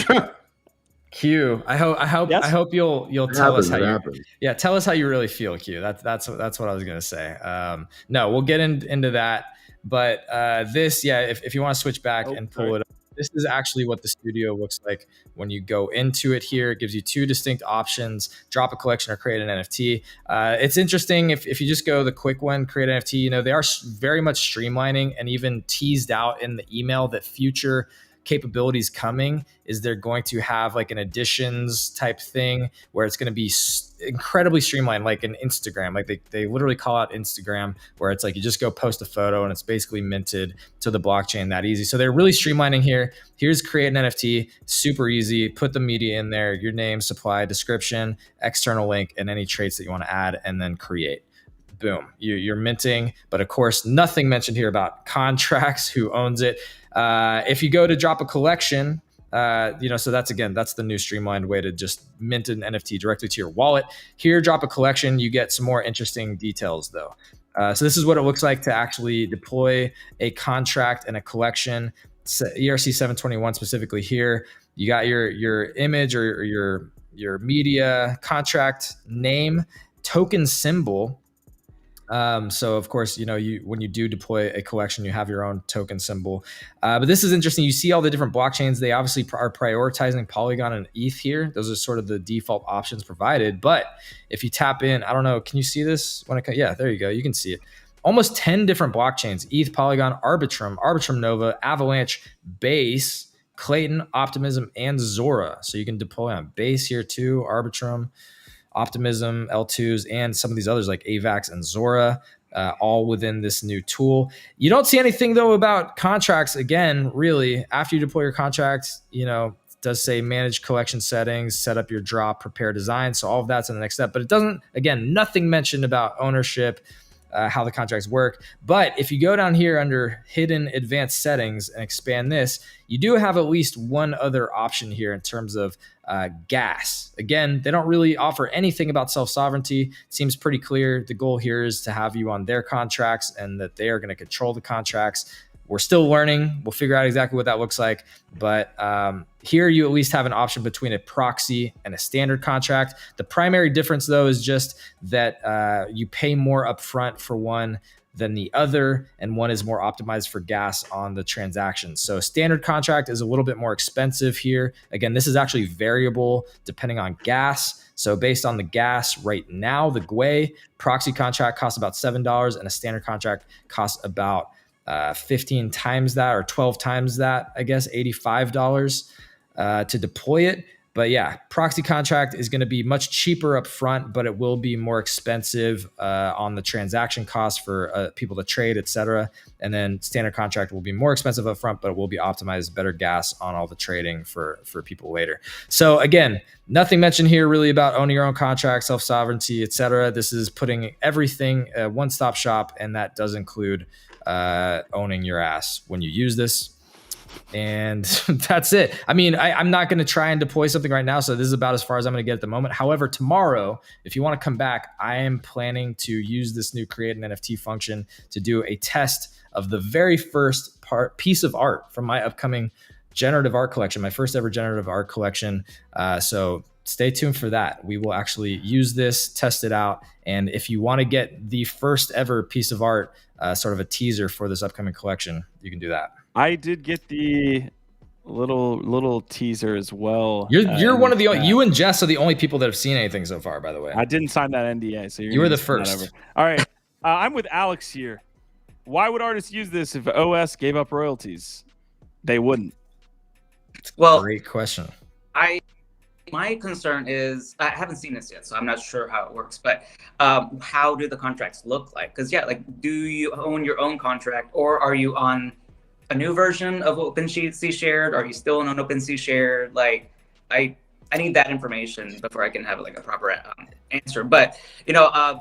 Q. I hope you'll tell us how tell us how you really feel, Q. That's what I was gonna say. No, we'll get into that. But this, if you want to switch back and pull it up. This is actually what the studio looks like when you go into it here. It gives you two distinct options: drop a collection or create an NFT. It's interesting if you just go the quick one, create an NFT. You know, they are very much streamlining and even teased out in the email that future capabilities coming is they're going to have like an additions type thing where it's going to be incredibly streamlined, like an Instagram. Like they literally call out Instagram, where it's like you just go post a photo and it's basically minted to the blockchain that easy. So they're really streamlining here. Here's create an NFT, super easy. Put the media in there, your name, supply, description, external link, and any traits that you want to add, and then create. Boom, you're minting. But of course, nothing mentioned here about contracts, who owns it. If you go to drop a collection, so that's the new streamlined way to just mint an NFT directly to your wallet. Here, drop a collection, you get some more interesting details though. So this is what it looks like to actually deploy a contract and a collection. ERC 721 specifically here. You got your image or your media, contract name, token symbol. So of course, when you do deploy a collection, you have your own token symbol. But this is interesting. You see all the different blockchains. They obviously are prioritizing Polygon and ETH here. Those are sort of the default options provided. But if you tap in, I don't know, can you see this? Yeah, there you go. You can see it. Almost 10 different blockchains: ETH, Polygon, Arbitrum Nova, Avalanche, Base, Clayton, Optimism, and Zora. So you can deploy on Base here too, Arbitrum, Optimism, L2s, and some of these others like AVAX and Zora, all within this new tool. You don't see anything though about contracts. Again, really, after you deploy your contracts, it does say manage collection settings, set up your drop, prepare design. So all of that's in the next step, but it doesn't, again, nothing mentioned about ownership, how the contracts work. But if you go down here under hidden advanced settings and expand this, you do have at least one other option here in terms of gas. Again, they don't really offer anything about self-sovereignty. It seems pretty clear. The goal here is to have you on their contracts and that they are going to control the contracts. We're still learning. We'll figure out exactly what that looks like. But here you at least have an option between a proxy and a standard contract. The primary difference, though, is just that you pay more upfront for one than the other, and one is more optimized for gas on the transaction. So standard contract is a little bit more expensive here. Again, this is actually variable depending on gas. So based on the gas right now, the GUI proxy contract costs about $7 and a standard contract costs about 15 times that or 12 times that, I guess, $85 to deploy it. But yeah, proxy contract is going to be much cheaper up front, but it will be more expensive on the transaction costs for people to trade, etc. And then standard contract will be more expensive up front, but it will be optimized better gas on all the trading for people later. So again, nothing mentioned here really about owning your own contract, self-sovereignty, etc. This is putting everything one-stop shop, and that does include owning your ass when you use this. And that's it. I mean, I'm not going to try and deploy something right now, so this is about as far as I'm going to get at the moment. However, tomorrow, if you want to come back, I am planning to use this new create an NFT function to do a test of the very first piece of art from my upcoming generative art collection, my first ever generative art collection. So stay tuned for that. We will actually use this, test it out. And if you want to get the first ever piece of art, sort of a teaser for this upcoming collection, you can do that. I did get the little teaser as well. You're one of the you and Jess are the only people that have seen anything so far, by the way. I didn't sign that NDA, so you were the first. All right, I'm with Alex here. Why would artists use this if OS gave up royalties? They wouldn't. Well, great question. My concern is I haven't seen this yet, so I'm not sure how it works. But how do the contracts look like? Because yeah, like, do you own your own contract, or are you on a new version of OpenSea Shared? Are you still on OpenSea Shared? Like, I need that information before I can have like a proper answer. But you know, I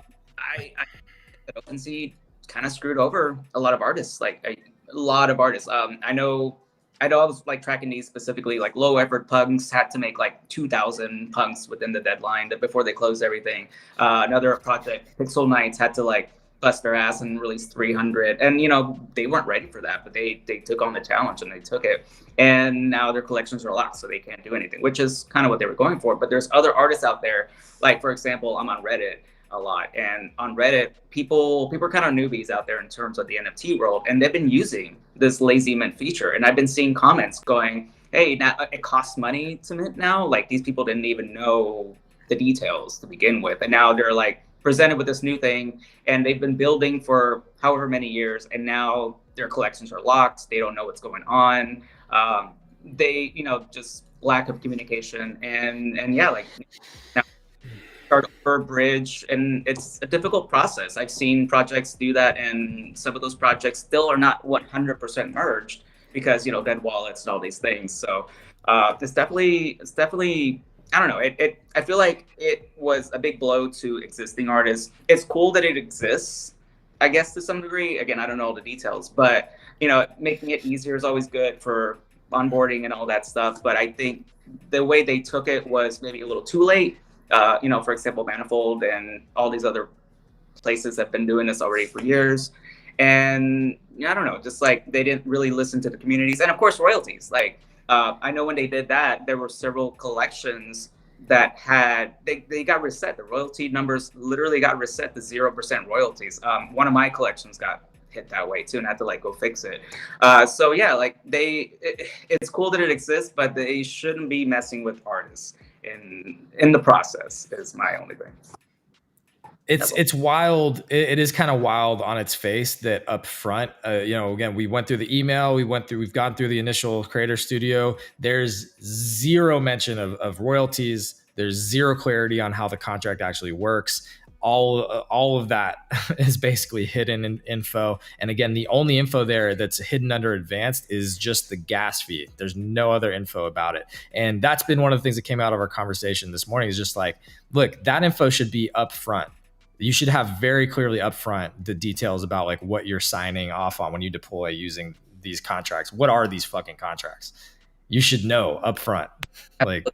OpenSea kind of screwed over a lot of artists. Like a lot of artists. I know I was like tracking these specifically. Like low effort punks had to make like 2,000 punks within the deadline before they closed everything. Another project, Pixel Knights, had to like bust their ass and release 300, and you know they weren't ready for that, but they took on the challenge and they took it, and now their collections are locked, so they can't do anything, which is kind of what they were going for. But there's other artists out there, like for example, I'm on Reddit a lot, and on Reddit, people are kind of newbies out there in terms of the NFT world, and they've been using this lazy mint feature, and I've been seeing comments going, "Hey, now it costs money to mint now." Like these people didn't even know the details to begin with, and now they're like presented with this new thing, and they've been building for however many years, and now their collections are locked. They don't know what's going on. They, you know, just lack of communication, and yeah, like now start over a bridge, and it's a difficult process. I've seen projects do that, and some of those projects still are not 100% merged because, you know, dead wallets and all these things. So it's definitely. I don't know. I feel like it was a big blow to existing artists. It's cool that it exists, I guess, to some degree. Again, I don't know all the details, but you know, making it easier is always good for onboarding and all that stuff. But I think the way they took it was maybe a little too late. You know, for example, Manifold and all these other places have been doing this already for years. And I don't know, just like they didn't really listen to the communities, and of course, royalties. Like, I know when they did that, there were several collections that had, they got reset. The royalty numbers literally got reset to 0% royalties. One of my collections got hit that way too, and I had to like go fix it. So yeah, like it's cool that it exists, but they shouldn't be messing with artists in the process is my only thing. It's wild. It is kind of wild on its face that up front, you know, again, we went through the email, we've gone through the initial Creator Studio. There's zero mention of royalties. There's zero clarity on how the contract actually works. All of that is basically hidden info. And again, the only info there that's hidden under advanced is just the gas fee. There's no other info about it. And that's been one of the things that came out of our conversation this morning is just like, look, that info should be up front. You should have very clearly upfront the details about like what you're signing off on when you deploy using these contracts. What are these fucking contracts? You should know upfront. Like,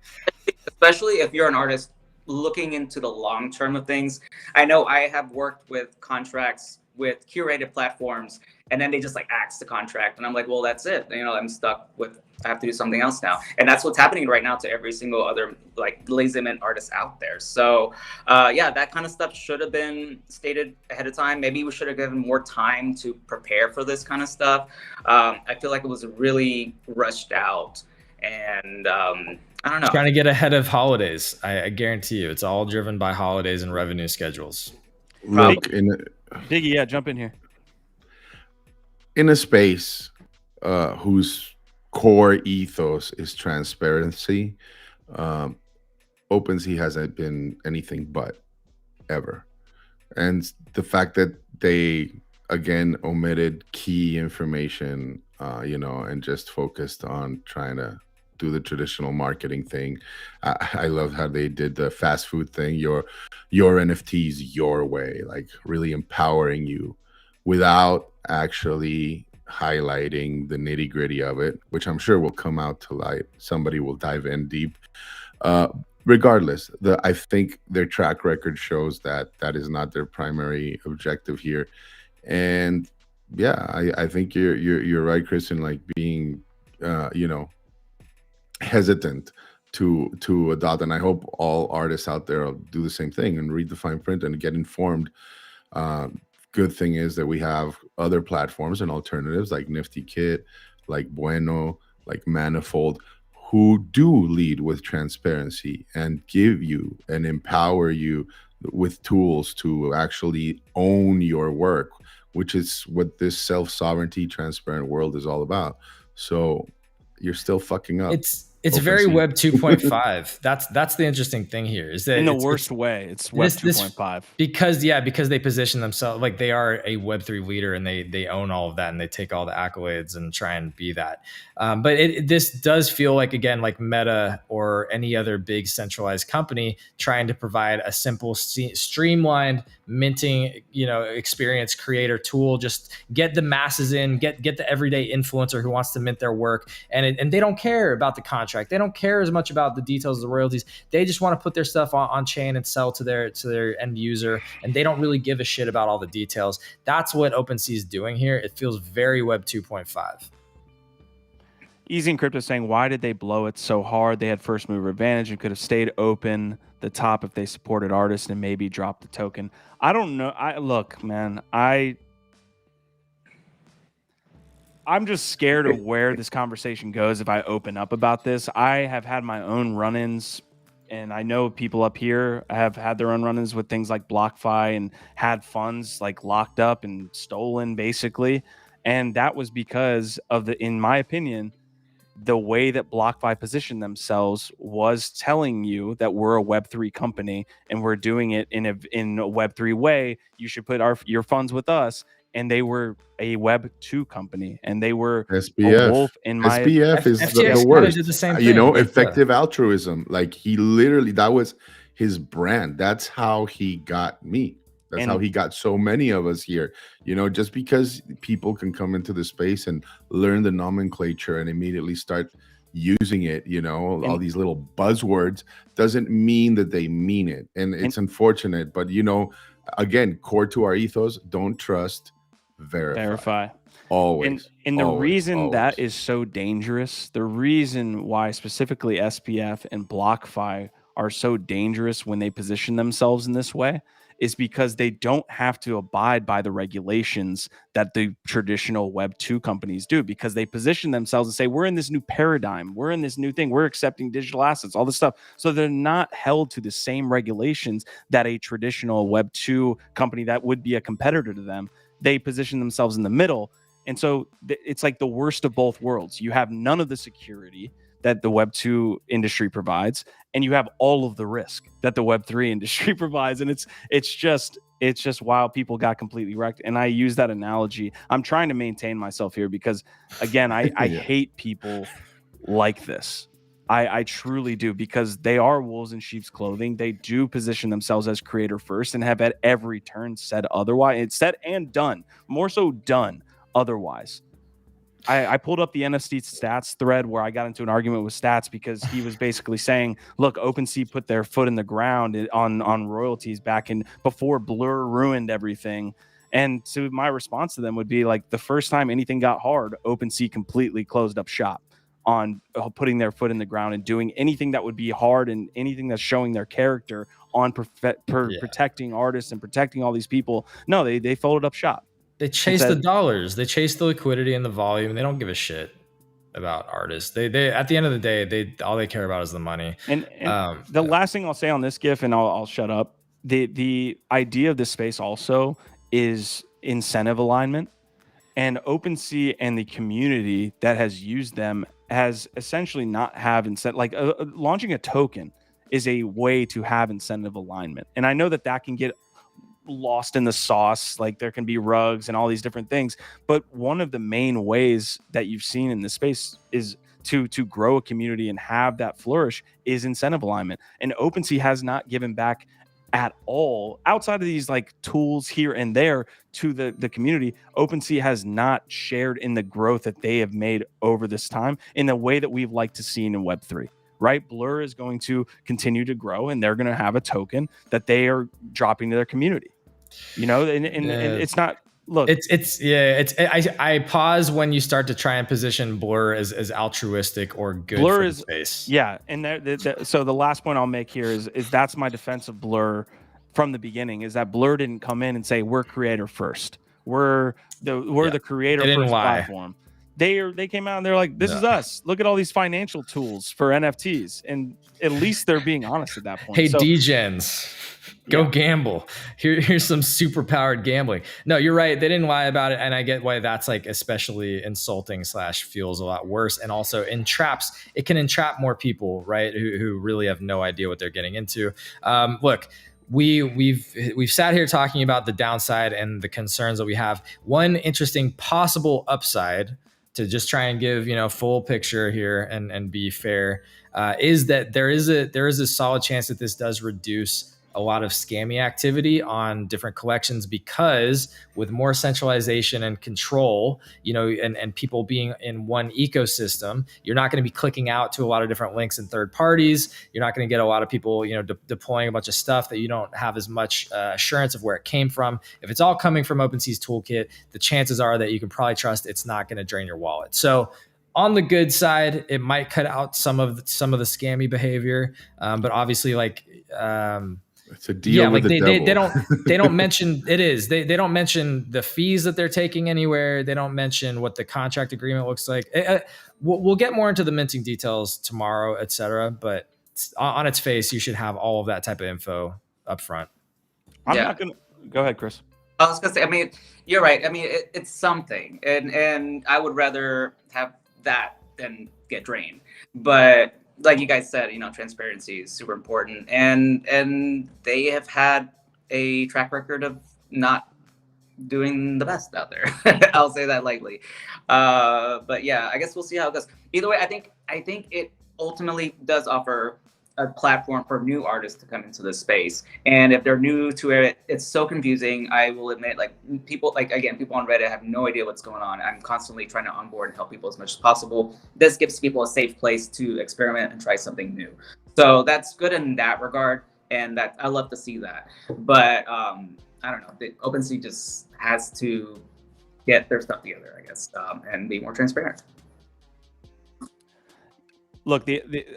especially if you're an artist looking into the long term of things. I know I have worked with contracts with curated platforms, and then they just like axe the contract, and I'm like, well, that's it. You know, I'm stuck with, I have to do something else now. And that's what's happening right now to every single other like lazy mint artist out there. So yeah, that kind of stuff should have been stated ahead of time. Maybe we should have given more time to prepare for this kind of stuff. I feel like it was really rushed out, and I don't know. Trying to get ahead of holidays. I guarantee you, it's all driven by holidays and revenue schedules. Look, Diggy, yeah, jump in here. In a space whose core ethos is transparency, OpenSea hasn't been anything but ever. And the fact that they, again, omitted key information, you know, and just focused on trying to do the traditional marketing thing. I love how they did the fast food thing, your NFTs your way, like really empowering you without actually highlighting the nitty gritty of it, which I'm sure will come out to light. Somebody will dive in deep. Regardless, I think their track record shows that that is not their primary objective here. And yeah, I think you're right, Kristen, like being, you know, hesitant to adopt, and I hope all artists out there will do the same thing and read the fine print and get informed. Good thing is that we have other platforms and alternatives like Nifty Kit, like Bueno, like Manifold, who do lead with transparency and give you and empower you with tools to actually own your work, which is what this self-sovereignty, transparent world is all about. So you're still fucking up. It's very Web 2.5. That's the interesting thing here, is that in the worst way, it's Web 2.5 because they position themselves like they are a Web3 leader, and they own all of that, and they take all the accolades and try and be that. But this does feel like, again, like Meta or any other big centralized company trying to provide a simple, streamlined minting, you know, experience creator tool. Just get the masses in, get the everyday influencer who wants to mint their work, and they don't care about the contract. They don't care as much about the details of the royalties. They just want to put their stuff on chain and sell to their end user, and they don't really give a shit about all the details. That's what OpenSea is doing here. It feels very Web 2.5. Easy and Crypto saying, why did they blow it so hard? They had first mover advantage and could have stayed open the top if they supported artists and maybe dropped the token. I don't know. Look, man, I'm just scared of where this conversation goes if I open up about this. I have had my own run-ins, and I know people up here have had their own run-ins with things like BlockFi and had funds like locked up and stolen, basically. And that was because of in my opinion, the way that BlockFi positioned themselves was telling you that we're a Web3 company and we're doing it in a Web3 way. You should put your funds with us. And they were a Web 2 company, and they were SBF. A wolf in my SBF is the worst. The same thing. You know, effective altruism. Like he literally, that was his brand. That's how he got me. That's how he got so many of us here. You know, just because people can come into the space and learn the nomenclature and immediately start using it, you know, all these little buzzwords, doesn't mean that they mean it. And it's unfortunate, but you know, again, core to our ethos: don't trust. Verify always. And the reason that is so dangerous, the reason why specifically SPF and BlockFi are so dangerous when they position themselves in this way, is because they don't have to abide by the regulations that the traditional Web 2 companies do, because they position themselves and say, we're in this new paradigm, we're in this new thing, we're accepting digital assets, all this stuff. So they're not held to the same regulations that a traditional Web 2 company that would be a competitor to them. They position themselves in the middle. And so it's like the worst of both worlds. You have none of the security that the Web 2 industry provides, and you have all of the risk that the Web 3 industry provides. And it's just wild. People got completely wrecked. And I use that analogy. I'm trying to maintain myself here because, again, I hate people like this. I truly do, because they are wolves in sheep's clothing. They do position themselves as creator first and have at every turn said otherwise. It's said and done, more so done otherwise. I pulled up the NFT stats thread where I got into an argument with stats because he was basically saying, look, OpenSea put their foot in the ground on royalties back in before Blur ruined everything. And so my response to them would be like, the first time anything got hard, OpenSea completely closed up shop on putting their foot in the ground and doing anything that would be hard and anything that's showing their character on protecting artists and protecting all these people. No, they folded up shop. They chase the dollars. They chase the liquidity and the volume. They don't give a shit about artists. They at the end of the day, all they care about is the money. And the last thing I'll say on this GIF, and I'll shut up. The idea of this space also is incentive alignment, and OpenSea and the community that has used them has essentially not have incentive. Like launching a token is a way to have incentive alignment, and I know that can get lost in the sauce. Like there can be rugs and all these different things, but one of the main ways that you've seen in this space is to grow a community and have that flourish is incentive alignment. And OpenSea has not given back at all outside of these like tools here and there to the community. OpenSea has not shared in the growth that they have made over this time in the way that we've liked to see in Web3. Right? Blur is going to continue to grow, and they're going to have a token that they are dropping to their community. You know, and it's not. Look, I pause when you start to try and position Blur as altruistic or good Blur for is the space. Yeah, and so the last point I'll make here is that's my defense of Blur from the beginning, is that Blur didn't come in and say we're creator first. We're the creator first platform. They came out and they're like, this is us. Look at all these financial tools for NFTs. And at least they're being honest at that point. Hey, degens, go gamble. Here's some super powered gambling. No, you're right. They didn't lie about it. And I get why that's like especially insulting / feels a lot worse. And also it can entrap more people, right? Who really have no idea what they're getting into. Look, we've sat here talking about the downside and the concerns that we have. One interesting possible upside, to just try and give full picture here and be fair, is that there is a solid chance that this does reduce a lot of scammy activity on different collections, because with more centralization and control, and people being in one ecosystem, you're not going to be clicking out to a lot of different links and third parties. You're not going to get a lot of people, deploying a bunch of stuff that you don't have as much assurance of where it came from. If it's all coming from OpenSea's toolkit, the chances are that you can probably trust it's not going to drain your wallet. So on the good side, it might cut out some of the scammy behavior, but obviously, it's a deal with the devil. They don't mention it is. They don't mention the fees that they're taking anywhere. They don't mention what the contract agreement looks like. We'll get more into the minting details tomorrow, etc. But on its face, you should have all of that type of info up front. I'm not gonna go ahead, Chris. I was gonna say, I mean, you're right. I mean, it's something, and I would rather have that than get drained. But like you guys said, transparency is super important, and they have had a track record of not doing the best out there. I'll say that lightly. But yeah, I guess we'll see how it goes. Either way, I think it ultimately does offer a platform for new artists to come into this space. And if they're new to it, it's so confusing. I will admit, people on Reddit have no idea what's going on. I'm constantly trying to onboard and help people as much as possible. This gives people a safe place to experiment and try something new. So that's good in that regard. And that I love to see that. But I don't know, OpenSea just has to get their stuff together, I guess, and be more transparent. Look,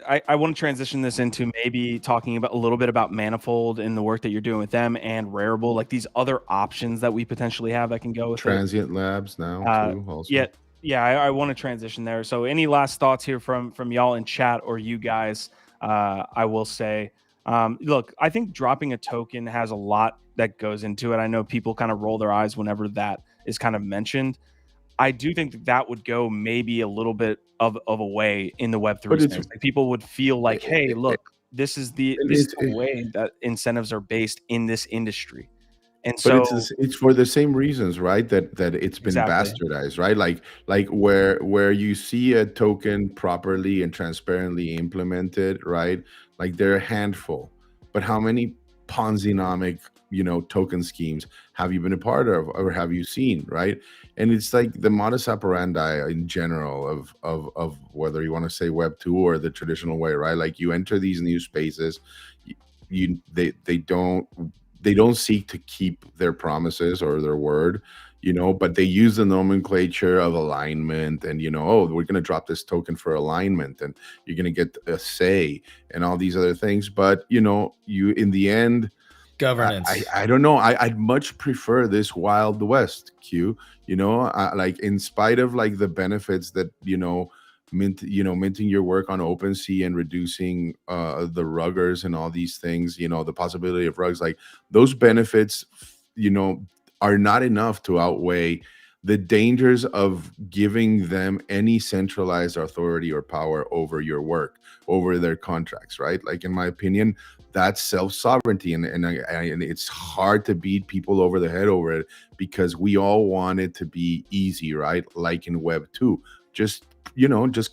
I want to transition this into maybe talking about a little bit about Manifold and the work that you're doing with them and Rareable, like these other options that we potentially have that can go with Transient Labs now too. Also. Yeah, I want to transition there. So, any last thoughts here from y'all in chat or you guys? I will say, look, I think dropping a token has a lot that goes into it. I know people kind of roll their eyes whenever that is kind of mentioned. I do think that would go maybe a little bit of a way in the Web3 space. Like people would feel like, hey, look, this is the way that incentives are based in this industry. And But so it's for the same reasons, right? That it's been exactly. bastardized, right? Like where you see a token properly and transparently implemented, right? Like they're a handful. But how many Ponzi-nomic, token schemes have you been a part of or have you seen, right? And it's like the modus operandi in general of whether you want to say Web 2 or the traditional way, right? Like you enter these new spaces, they don't seek to keep their promises or their word, but they use the nomenclature of alignment and, oh, we're going to drop this token for alignment and you're going to get a say and all these other things. But, you in the end, governance. I don't know. I'd much prefer this Wild West, Q. Like in spite of like the benefits that, minting your work on OpenSea and reducing the ruggers and all these things, the possibility of rugs, like those benefits, are not enough to outweigh the dangers of giving them any centralized authority or power over your work, over their contracts, right? Like in my opinion, that's self-sovereignty, and it's hard to beat people over the head over it because we all want it to be easy, right? Like in Web 2, just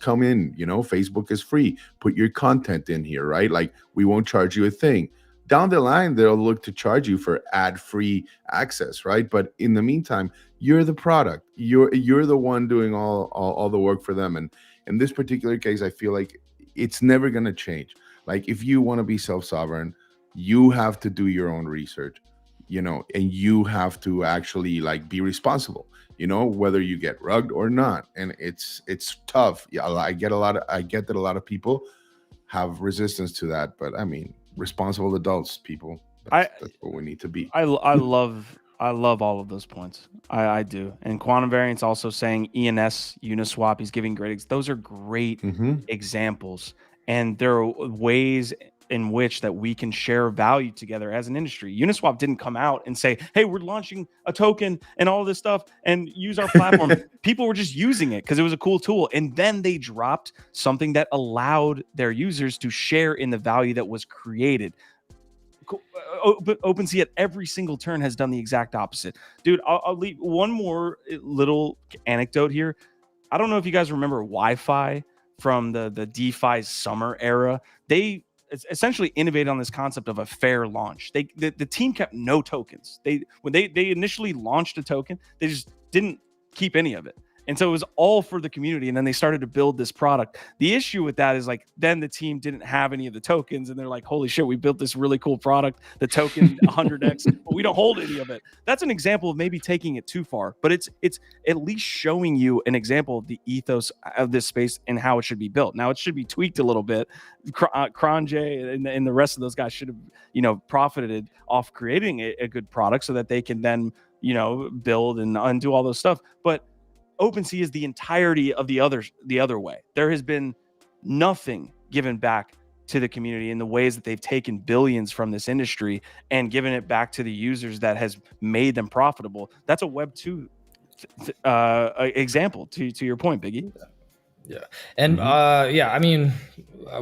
come in, Facebook is free, put your content in here, right? Like we won't charge you a thing. Down the line, they'll look to charge you for ad-free access, right? But in the meantime, you're the product. You're the one doing all the work for them. And in this particular case, I feel like it's never going to change. Like if you want to be self-sovereign, you have to do your own research, and you have to actually like be responsible, whether you get rugged or not. And it's tough. Yeah, I get that a lot of people have resistance to that, but I mean, responsible adults, people. That's what we need to be. I love all of those points. I do. And quantum variants also saying ENS, Uniswap, he's giving great. Those are great examples. And there are ways in which that we can share value together as an industry. Uniswap didn't come out and say, hey, we're launching a token and all this stuff and use our platform. People were just using it because it was a cool tool. And then they dropped something that allowed their users to share in the value that was created. OpenSea at every single turn has done the exact opposite. Dude, I'll leave one more little anecdote here. I don't know if you guys remember Wi-Fi from the DeFi summer era. They essentially innovated on this concept of a fair launch. The team kept no tokens. When they initially launched a token, they just didn't keep any of it. And so it was all for the community. And then they started to build this product. The issue with that is like, then the team didn't have any of the tokens. And they're like, holy shit, we built this really cool product, the token 100x, but we don't hold any of it. That's an example of maybe taking it too far, but it's at least showing you an example of the ethos of this space and how it should be built. Now it should be tweaked a little bit. Kronjay and the rest of those guys should have, profited off creating a good product so that they can then, build and undo all those stuff. But OpenSea is the entirety of the other way. There has been nothing given back to the community in the ways that they've taken billions from this industry and given it back to the users that has made them profitable. That's a Web 2 example to your point, Biggie. Yeah. And I mean,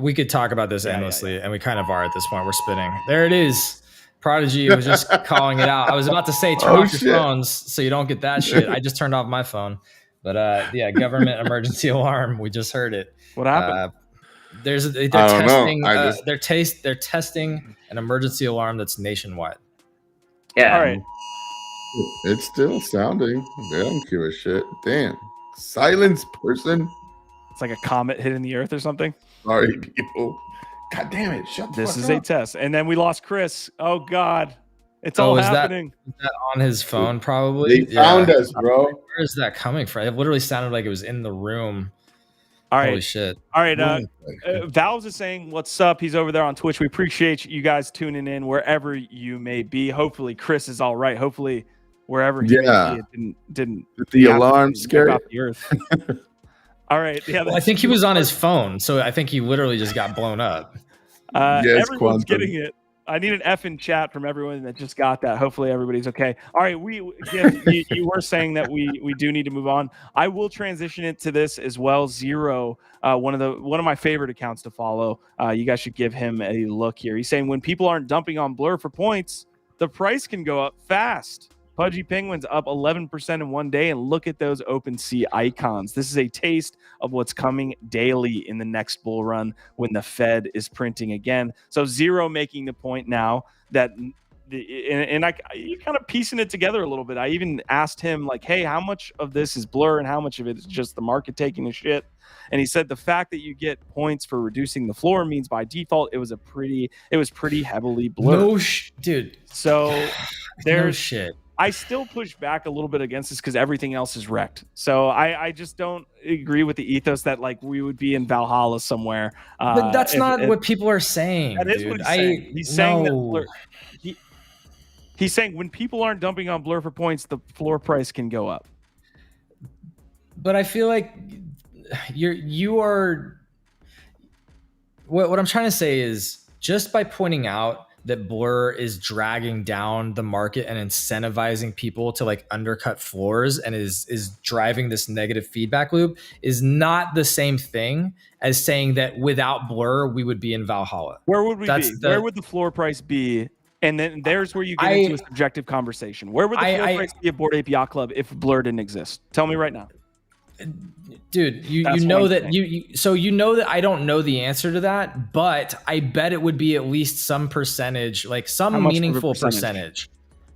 we could talk about this endlessly, and we kind of are at this point. We're spinning. There it is. Prodigy was just calling it out. I was about to say turn off your phones so you don't get that shit. I just turned off my phone. But government emergency alarm. We just heard it. What happened? They're testing. They're testing an emergency alarm that's nationwide. Yeah. All right. It's still sounding. They don't give a shit. Damn. Silence, person. It's like a comet hitting the earth or something. Sorry, people. God damn it. Shut the This fuck is up. a test. And then we lost Chris. Oh, God. It's all happening. Is that on his phone, probably? They found us, bro. Where is that coming from? It literally sounded like it was in the room. All right. Holy shit. All right. Valves is saying, what's up? He's over there on Twitch. We appreciate you guys tuning in wherever you may be. Hopefully, Chris is all right. Hopefully, wherever he may be, it didn't the alarm scare off the earth. All right. Yeah. Well, I think he was on his phone, so I think he literally just got blown up. Yes, everyone's Quantum. getting it. I need an F in chat from everyone that just got that. Hopefully everybody's okay. All right, you were saying that we do need to move on. I will transition it to this as well. Zero, one of my favorite accounts to follow. You guys should give him a look here. He's saying when people aren't dumping on Blur for points, the price can go up fast. Pudgy Penguins up 11% in one day, and look at those OpenSea icons. This is a taste of what's coming daily in the next bull run when the Fed is printing again. So Zero making the point now that, you kind of piecing it together a little bit. I even asked him like, hey, how much of this is blur and how much of it is just the market taking a shit? And he said the fact that you get points for reducing the floor means by default it was pretty heavily blurred. No dude. So there's no shit. I still push back a little bit against this because everything else is wrecked. So I just don't agree with the ethos that like we would be in Valhalla somewhere. But that's not what people are saying. That is dude. what he's saying. He's saying that blur, he's saying when people aren't dumping on blur for points, the floor price can go up. But I feel like you are. What I'm trying to say is just by pointing out that blur is dragging down the market and incentivizing people to like undercut floors and is driving this negative feedback loop is not the same thing as saying that without blur we would be in Valhalla. Where would we be? Where would the floor price be? And then there's where you get into a subjective conversation. Where would the floor price be at Bored Ape Yacht Club if blur didn't exist? Tell me right now. Dude, you know that you know that I don't know the answer to that, but I bet it would be at least some percentage, like some meaningful percentage.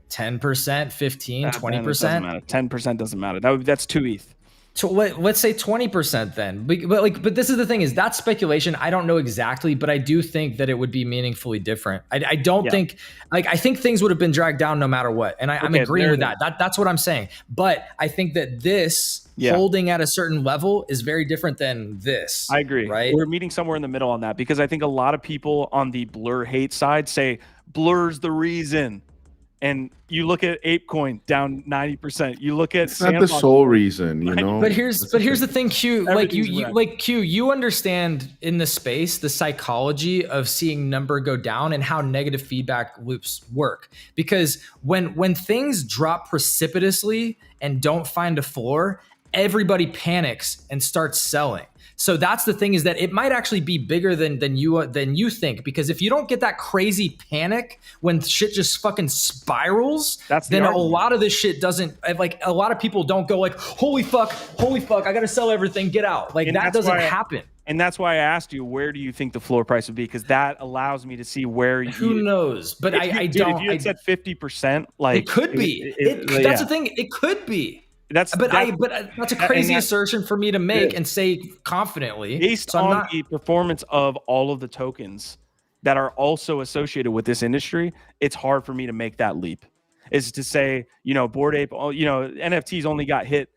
10%, 15, 20%. 10% doesn't matter. That's 2 ETH. So let's say 20% then. But this is the thing is that's speculation. I don't know exactly, but I do think that it would be meaningfully different. I don't think I think things would have been dragged down no matter what. And I'm agreeing with that. That's what I'm saying. But I think that this holding at a certain level is very different than this. I agree. Right? We're meeting somewhere in the middle on that because I think a lot of people on the blur hate side say blur's the reason. And you look at ApeCoin down 90%. You look at it's not the sole reason, you know. But here's the thing, Q. Like you understand in the space the psychology of seeing number go down and how negative feedback loops work. Because when things drop precipitously and don't find a floor, everybody panics and starts selling. So that's the thing is that it might actually be bigger than you think, because if you don't get that crazy panic when shit just fucking spirals, then a lot of this shit doesn't, like a lot of people don't go like, holy fuck, I got to sell everything, get out. Like that doesn't happen. And that's why I asked you, where do you think the floor price would be? Because that allows me to see where you. Who knows? But I don't. If you had said 50%, like it could be. That's the thing. It could be. That's a crazy assertion for me to make and say confidently. Based on the performance of all of the tokens that are also associated with this industry, it's hard for me to make that leap. Is to say, Bored Ape, NFTs only got hit,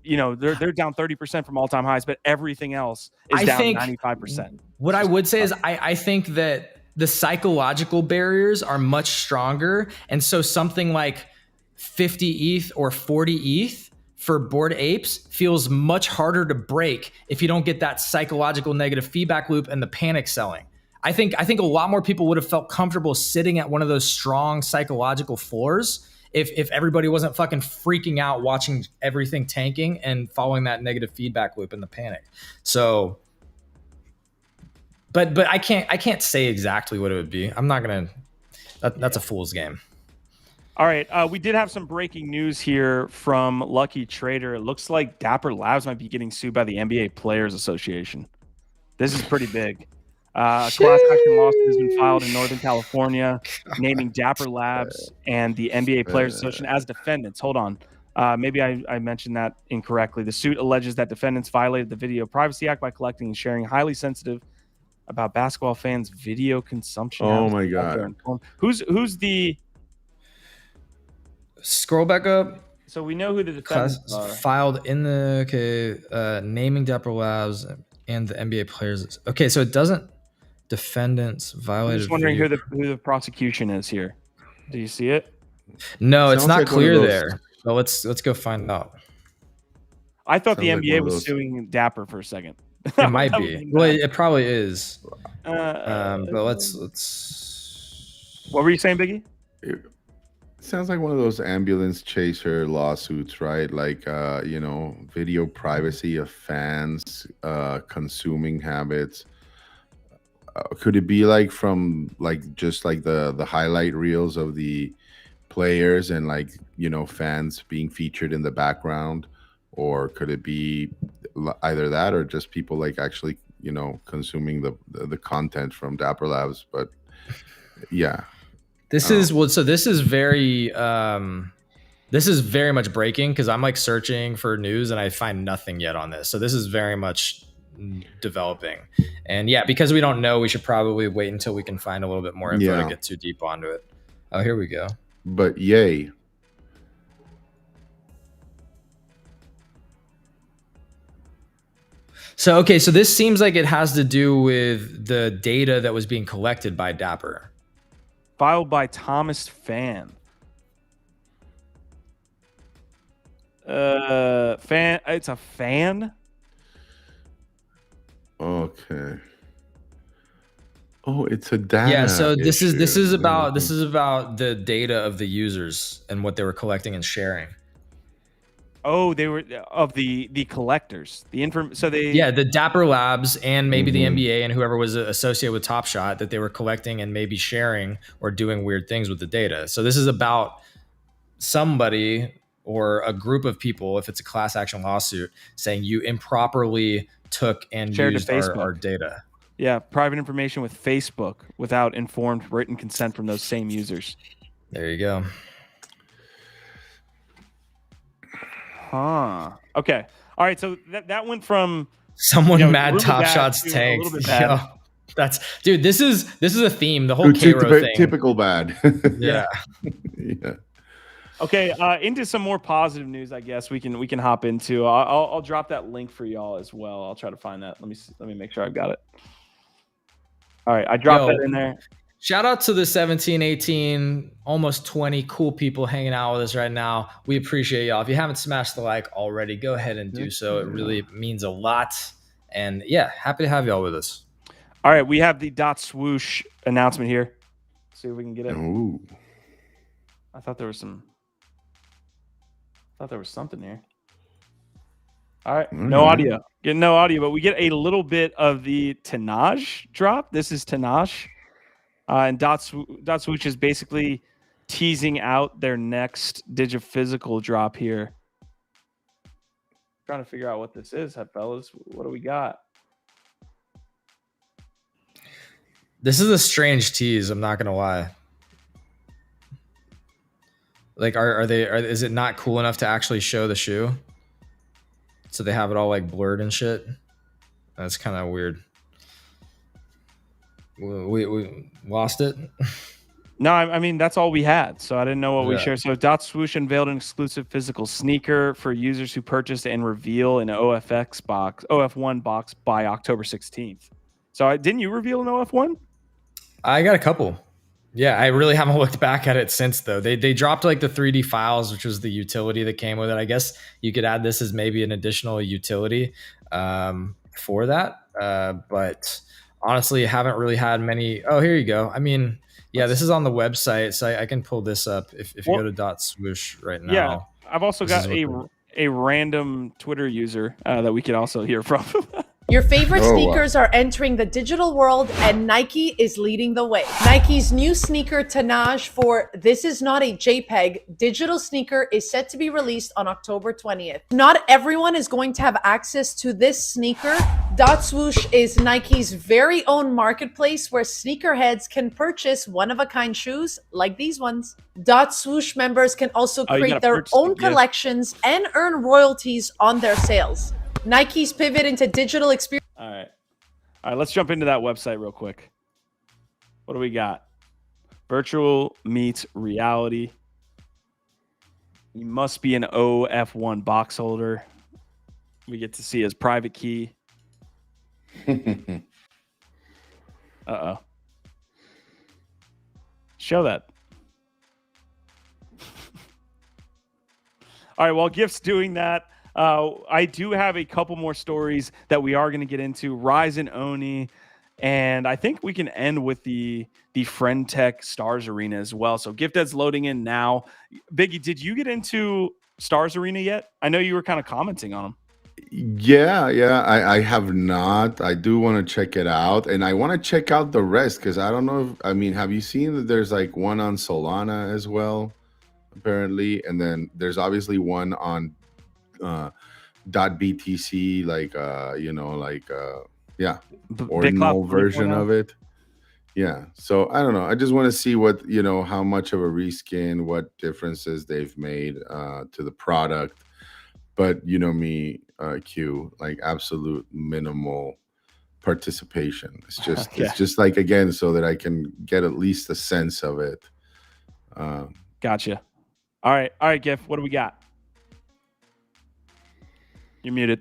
they're down 30% from all-time highs, but everything else is down 95%. What I would say is I think that the psychological barriers are much stronger. And so something like 50 ETH or 40 ETH for Bored Apes feels much harder to break if you don't get that psychological negative feedback loop and the panic selling. I think a lot more people would have felt comfortable sitting at one of those strong psychological floors if everybody wasn't fucking freaking out watching everything tanking and following that negative feedback loop and the panic. So, but I can't say exactly what it would be. I'm not gonna. That's a fool's game. All right, we did have some breaking news here from Lucky Trader. It looks like Dapper Labs might be getting sued by the NBA Players Association. This is pretty big. A class action lawsuit has been filed in Northern California, naming Dapper Labs and the NBA Players Association as defendants. Hold on. Maybe I mentioned that incorrectly. The suit alleges that defendants violated the Video Privacy Act by collecting and sharing highly sensitive about basketball fans' video consumption. Oh, my God. Who's the... Scroll back up. So we know who the defendants are. Filed in the naming Dapper Labs and the NBA players. Okay, so it doesn't defendants violated. I'm just wondering who the prosecution is here. Do you see it? No, it's not clear there. But let's go find out. I thought the NBA was suing Dapper for a second. It might be. Well, it probably is. But let's. What were you saying, Biggie? It sounds like one of those ambulance chaser lawsuits, right? Like, video privacy of fans, consuming habits. could it be like from like just like the highlight reels of the players and like, you know, fans being featured in the background, or could it be either that or just people like actually, you know, consuming the content from Dapper Labs? But yeah, this is well, so this is very much breaking, because I'm like searching for news and I find nothing yet on this. So this is very much developing, and yeah, because we don't know, we should probably wait until we can find a little bit more info to get too deep onto it. Oh, here we go. But yay. So okay, so this seems like it has to do with the data that was being collected by Dapper. Filed by Thomas Fan. It's a fan. Okay. Oh, it's a data. Yeah, so this issue. is about the data of the users and what they were collecting and sharing. Oh, they were of the collectors. So they the Dapper Labs and maybe the NBA and whoever was associated with Top Shot, that they were collecting and maybe sharing or doing weird things with the data. So this is about somebody or a group of people, if it's a class action lawsuit, saying you improperly took and shared used our data. Yeah, private information with Facebook without informed written consent from those same users. There you go. Huh. Okay. All right. So that went from someone mad Top Shot's tanked. Yo, that's dude. This is a theme. The whole Cairo thing. Typical bad. Yeah. Yeah. Okay. Into some more positive news, I guess we can hop into. I'll drop that link for y'all as well. I'll try to find that. Let me make sure I've got it. All right. I dropped that in there. Shout out to the 17, 18, almost 20 cool people hanging out with us right now. We appreciate y'all. If you haven't smashed the like already, go ahead and do so. It really means a lot. And yeah, happy to have y'all with us. All right, we have the dotSwoosh announcement here. See if we can get it. Ooh. I thought there was something here. All right, no audio. Getting no audio, but we get a little bit of the TINAJ drop. This is TINAJ. And dotSwoosh is basically teasing out their next digiphysical drop here. Trying to figure out what this is, fellas. What do we got? This is a strange tease. I'm not gonna lie. Like, is it not cool enough to actually show the shoe? So they have it all like blurred and shit. That's kind of weird. We lost it. No, I mean, that's all we had. So I didn't know what we shared. So dotSwoosh unveiled an exclusive physical sneaker for users who purchased and reveal an OF1 box by October 16th. So didn't you reveal an OF1? I got a couple. Yeah, I really haven't looked back at it since, though. They dropped like the 3D files, which was the utility that came with it. I guess you could add this as maybe an additional utility for that. But honestly, haven't really had many. Oh, here you go. I mean, yeah, this is on the website, so I can pull this up if you go to dotSwoosh right now. Yeah, I've also got a random Twitter user that we could also hear from. Your favorite sneakers are entering the digital world, and Nike is leading the way. Nike's new sneaker TINAJ for This Is Not a JPEG digital sneaker is set to be released on October 20th. Not everyone is going to have access to this sneaker. dotSwoosh is Nike's very own marketplace where sneakerheads can purchase one-of-a-kind shoes like these ones. dotSwoosh members can also create their own collections and earn royalties on their sales. Nike's pivot into digital experience. All right, let's jump into that website real quick. What do we got? Virtual meets reality. You must be an OF1 box holder. We get to see his private key. Uh-oh. Show that. All right, while Gift's doing that, I do have a couple more stories that we are going to get into. Rise and Oni, and I think we can end with the Tech StarsArena as well. So Gifdead's loading in now. Biggie, did you get into StarsArena yet? I know you were kind of commenting on them. Yeah, I have not. I do want to check it out, and I want to check out the rest because I don't know. I mean, have you seen that there's like one on Solana as well, apparently, and then there's obviously one on .btc, like yeah, ordinal version of it. Yeah, so I don't know. I just want to see what how much of a reskin, what differences they've made to the product. But you know me, Q, like absolute minimal participation. It's just it's just like, again, so that I can get at least a sense of it. Gotcha. All right, Gif, what do we got? You're muted.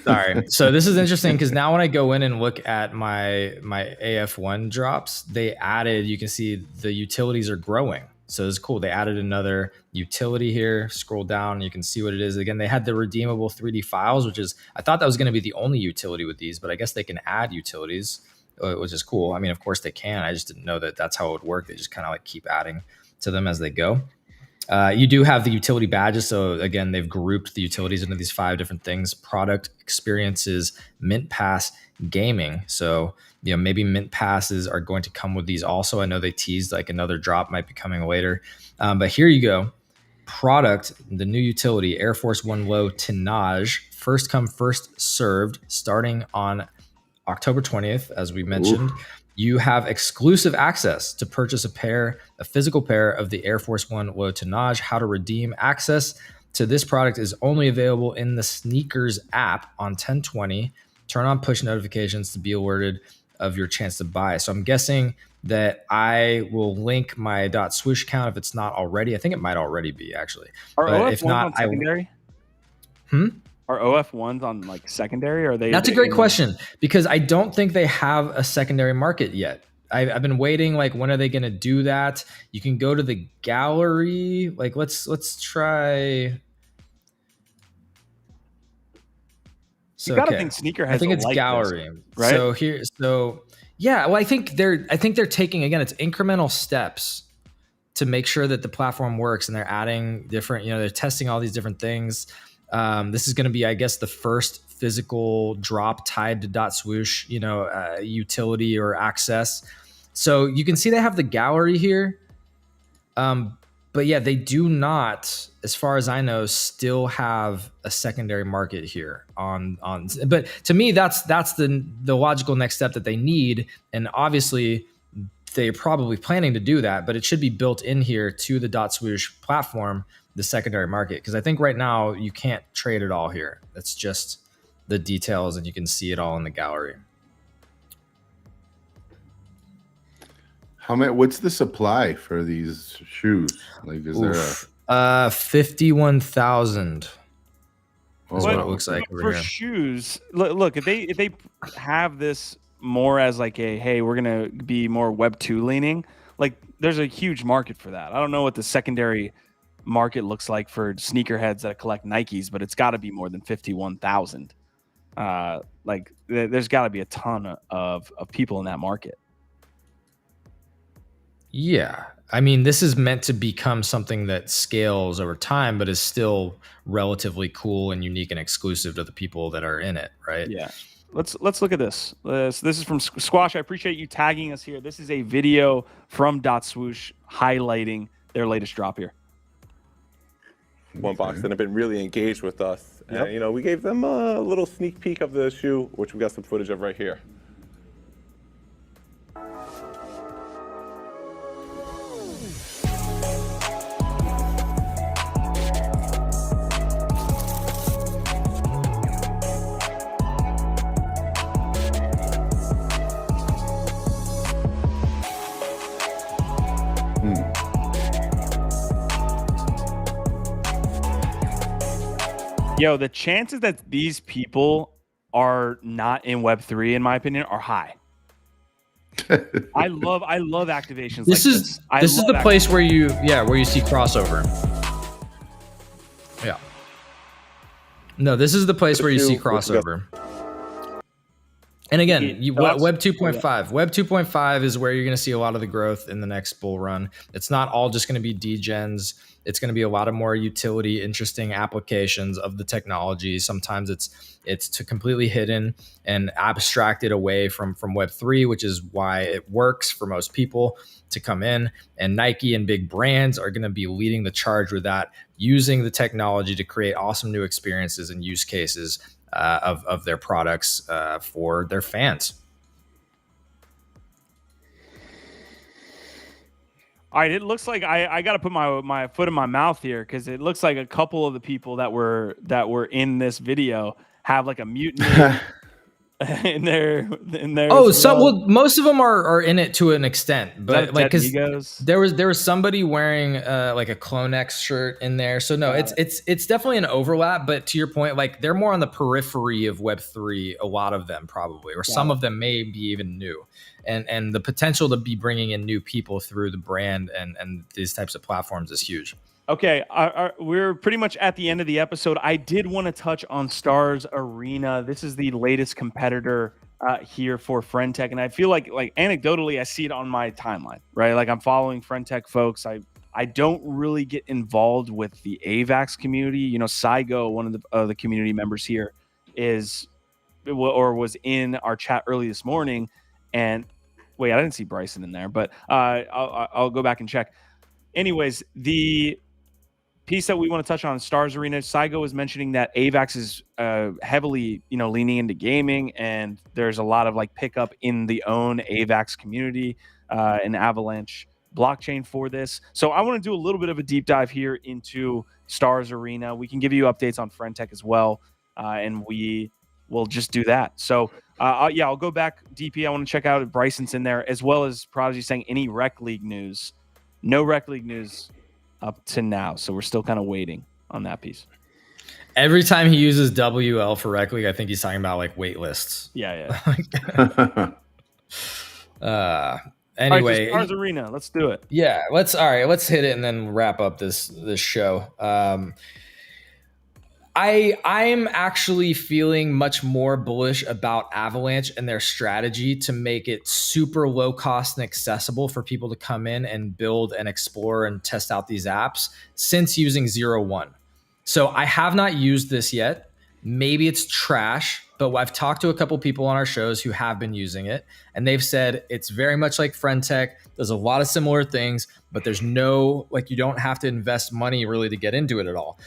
Sorry. So this is interesting because now when I go in and look at my AF1 drops, they added, you can see the utilities are growing. So it's cool. They added another utility here. Scroll down, you can see what it is. Again, they had the redeemable 3D files, which is, I thought that was going to be the only utility with these, but I guess they can add utilities, which is cool. I mean, of course they can. I just didn't know that that's how it would work. They just kind of like keep adding to them as they go. You do have the utility badges. So again, they've grouped the utilities into these 5 different things: product, experiences, Mint Pass, gaming. So, maybe Mint Passes are going to come with these also. I know they teased like another drop might be coming later. But here you go. Product, the new utility, Air Force One Low TINAJ, first come, first served, starting on October 20th, as we mentioned. Ooh. You have exclusive access to purchase a physical pair of the Air Force One Low TINAJ. How to redeem access to this product is only available in the Sneakers app on 10/20. Turn on push notifications to be alerted of your chance to buy. So I'm guessing that I will link my dotSwoosh account if it's not already. I think it might already be, actually. Are but OF if not, on secondary? Are OF1s on like secondary? Or are they? That's a great question, because I don't think they have a secondary market yet. I've been waiting. Like, when are they going to do that? You can go to the gallery. Like, let's try. So, you gotta think Sneaker has. I think it's like gallery, this, right? Yeah. Well, I think they're taking, again, it's incremental steps to make sure that the platform works, and they're adding different. They're testing all these different things. This is going to be, I guess, the first physical drop tied to dotSwoosh, utility or access. So you can see they have the gallery here. But yeah, they do not, as far as I know, still have a secondary market here on. But to me, that's the logical next step that they need. And obviously they're probably planning to do that, but it should be built in here to the dotSwoosh platform, the secondary market, because I think right now you can't trade it all here. That's just the details, and you can see it all in the gallery. What's the supply for these shoes? Like, is there 51,000? That's what it looks like for here. Shoes. Look, if they have this more as like a, hey, we're gonna be more Web 2 leaning, like there's a huge market for that. I don't know what the secondary market looks like for sneakerheads that collect Nikes, but it's got to be more than 51,000. Like there's got to be a ton of people in that market. Yeah, I mean, this is meant to become something that scales over time, but is still relatively cool and unique and exclusive to the people that are in it, right? Yeah. Let's look at this. This is from Squash. I appreciate you tagging us here. This is a video from dotSwoosh highlighting their latest drop here. One box that have been really engaged with us. Yep. And, we gave them a little sneak peek of the shoe, which we got some footage of right here. Yo, the chances that these people are not in Web3, in my opinion, are high. I love activations. This is the place where you see crossover. Yeah. No, this is the place where you see crossover. And again, Web 2.5. Web 2.5 is where you're going to see a lot of the growth in the next bull run. It's not all just going to be degens. It's going to be a lot of more utility, interesting applications of the technology. Sometimes it's to completely hidden and abstracted away from Web 3, which is why it works for most people to come in. And Nike and big brands are going to be leading the charge with that, using the technology to create awesome new experiences and use cases of their products for their fans. All right, it looks like I got to put my foot in my mouth here, because it looks like a couple of the people that were in this video have like a mutiny in there. Oh, well, most of them are in it to an extent, but like because there was somebody wearing like a Clonex shirt in there. So no, it's definitely an overlap. But to your point, like they're more on the periphery of Web3. A lot of them probably, or some of them may be even new. And the potential to be bringing in new people through the brand and these types of platforms is huge. Okay, we're pretty much at the end of the episode. I did want to touch on StarsArena. This is the latest competitor here for FriendTech, and I feel like anecdotally, I see it on my timeline, right? Like I'm following FriendTech folks. I don't really get involved with the AVAX community. You know, Saigo, one of the community members here, was in our chat early this morning, and wait, I didn't see Bryson in there, but I'll go back and check. Anyways, the piece that we want to touch on StarsArena, Saigo was mentioning that AVAX is heavily, leaning into gaming, and there's a lot of like pickup in the own AVAX community and Avalanche blockchain for this. So I want to do a little bit of a deep dive here into StarsArena. We can give you updates on FriendTech as well, and we will just do that. So I'll go back. DP, I want to check out if Bryson's in there, as well as Prodigy saying any Rec League news. No Rec League news up to now, so we're still kind of waiting on that piece. Every time he uses WL for Rec League, I think he's talking about like wait lists. Yeah. Anyway, right, StarsArena, let's do it. Yeah, let's hit it and then wrap up this show. I'm actually feeling much more bullish about Avalanche and their strategy to make it super low cost and accessible for people to come in and build and explore and test out these apps since using 0.1. So I have not used this yet. Maybe it's trash, but I've talked to a couple people on our shows who have been using it, and they've said it's very much like FriendTech. There's a lot of similar things, but there's you don't have to invest money really to get into it at all.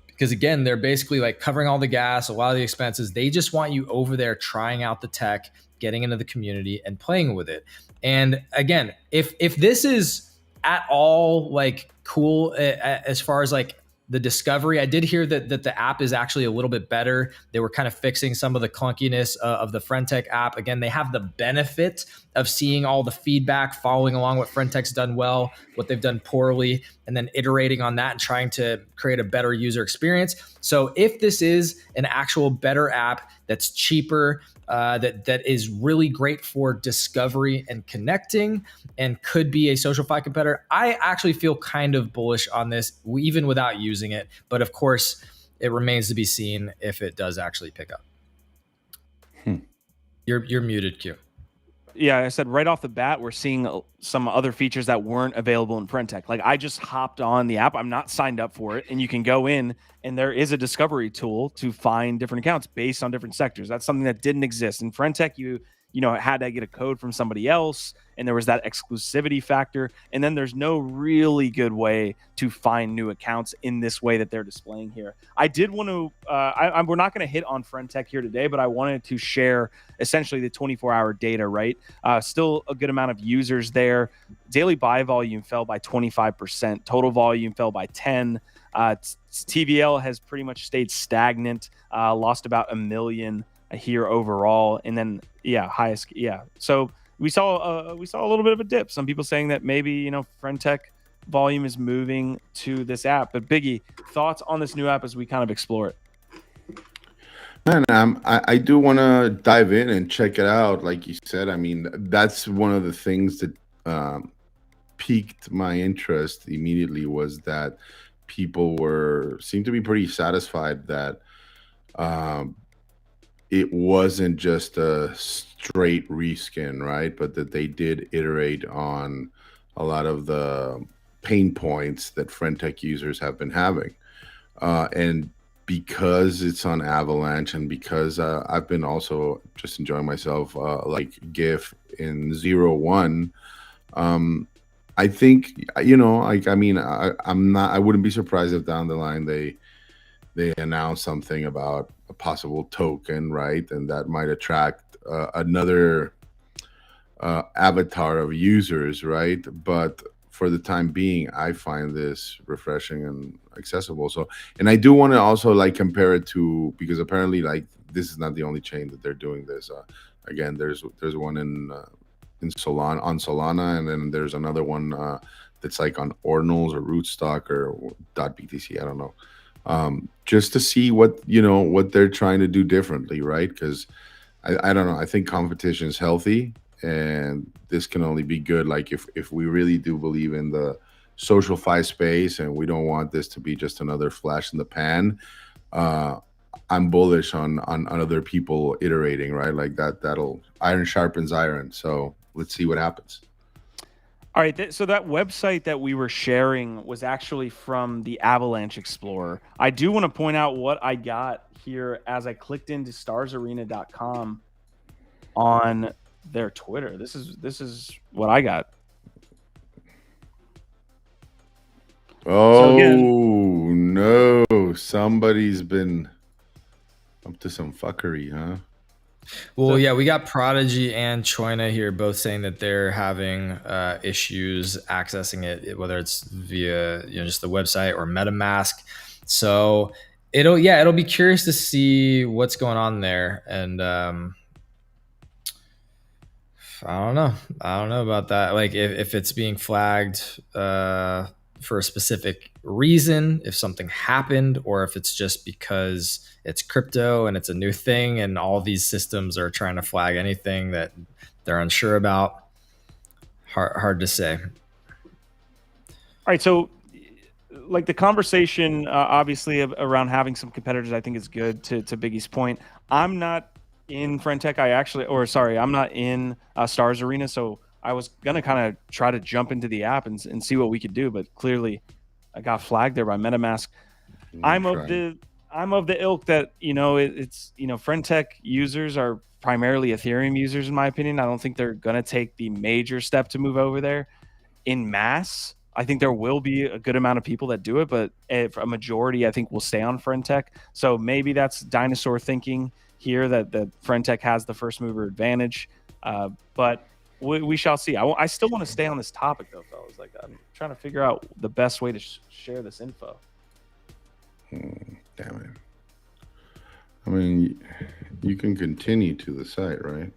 Because again, they're basically like covering all the gas, a lot of the expenses. They just want you over there trying out the tech, getting into the community and playing with it. And again, if this is at all like cool as far as like the discovery, I did hear that the app is actually a little bit better. They were kind of fixing some of the clunkiness of the FriendTech app. Again, they have the benefit of seeing all the feedback, following along what FriendTech's done well, what they've done poorly, and then iterating on that and trying to create a better user experience. So if this is an actual better app that's cheaper, that is really great for discovery and connecting and could be a SocialFi competitor, I actually feel kind of bullish on this, even without using it. But of course, it remains to be seen if it does actually pick up. You're muted, Q. Yeah, I said right off the bat, we're seeing some other features that weren't available in FriendTech. Like I just hopped on the app. I'm not signed up for it. And you can go in and there is a discovery tool to find different accounts based on different sectors. That's something that didn't exist. In FriendTech, you had to get a code from somebody else, and there was that exclusivity factor. And then there's no really good way to find new accounts in this way that they're displaying here. I did want to, we're not going to hit on FriendTech here today, but I wanted to share essentially the 24-hour data, right? Still a good amount of users there. Daily buy volume fell by 25%. Total volume fell by 10%. TVL has pretty much stayed stagnant, lost about 1 million here overall, and then so we saw a little bit of a dip. Some people saying that maybe FriendTech volume is moving to this app. But Biggie, thoughts on this new app as we kind of explore it? Man, I do want to dive in and check it out. Like you said, I mean, that's one of the things that piqued my interest immediately, was that people seemed to be pretty satisfied that it wasn't just a straight reskin, right? But that they did iterate on a lot of the pain points that FriendTech users have been having. And because it's on Avalanche, and because I've been also just enjoying myself like GIF in 0.1, I think, you know, like, I mean, I wouldn't be surprised if down the line they announce something about a possible token, right? And that might attract another avatar of users, right? But for the time being, I find this refreshing and accessible. So, and I do want to also like compare it to, because apparently like this is not the only chain that they're doing this. Again, there's one in Solana, on Solana, and then there's another one that's like on Ordinals or Rootstock or .btc. I don't know. Just to see what, you know, what they're trying to do differently, right? Because I don't know. I think competition is healthy. And this can only be good, like if we really do believe in the social fi space, and we don't want this to be just another flash in the pan. I'm bullish on other people iterating, right? Like that'll iron sharpens iron. So let's see what happens. All right, so that website that we were sharing was actually from the Avalanche Explorer. I do want to point out what I got here as I clicked into StarsArena.com on their Twitter. This is what I got. Oh, so again, no, somebody's been up to some fuckery, huh? Well, yeah, we got Prodigy and Choina here both saying that they're having issues accessing it, whether it's via, you know, just the website or MetaMask. So it'll be curious to see what's going on there. And I don't know about that. Like if it's being flagged for a specific reason, if something happened, or if it's just because it's crypto and it's a new thing and all these systems are trying to flag anything that they're unsure about. Hard to say. All right, so like the conversation obviously around having some competitors, I think is good. To Biggie's point, I'm not in FriendTech. I'm not in StarsArena, so I was gonna kind of try to jump into the app and see what we could do, but clearly I got flagged there by MetaMask. I'm of the ilk that, you know, it's, you know, FriendTech users are primarily Ethereum users, in my opinion. I don't think they're gonna take the major step to move over there in mass. I think there will be a good amount of people that do it, but if a majority, I think, will stay on FriendTech. So maybe that's dinosaur thinking here, that FriendTech has the first mover advantage, but we shall see. I still want to stay on this topic though, fellas. Like, I'm trying to figure out the best way to share this info. Damn it. I mean, you can continue to the site, right?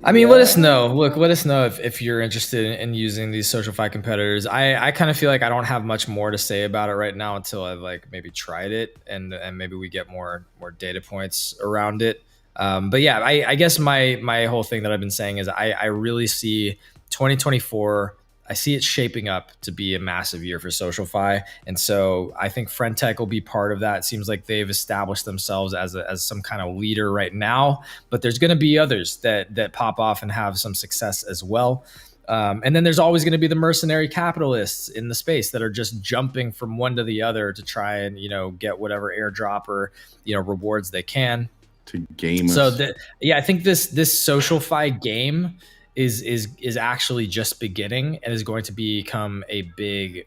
I mean, let us know. Look, let us know if you're interested in using these SocialFi competitors. I kind of feel like I don't have much more to say about it right now until I've like maybe tried it and maybe we get more data points around it. But yeah, I guess my whole thing that I've been saying is I really see 2024. I see it shaping up to be a massive year for SocialFi, and so I think FriendTech will be part of that. It seems like they've established themselves as some kind of leader right now, but there's going to be others that pop off and have some success as well. And then there's always going to be the mercenary capitalists in the space that are just jumping from one to the other to try and, you know, get whatever airdrop or, you know, rewards they can to game. So I think this SocialFi game is actually just beginning and is going to become a big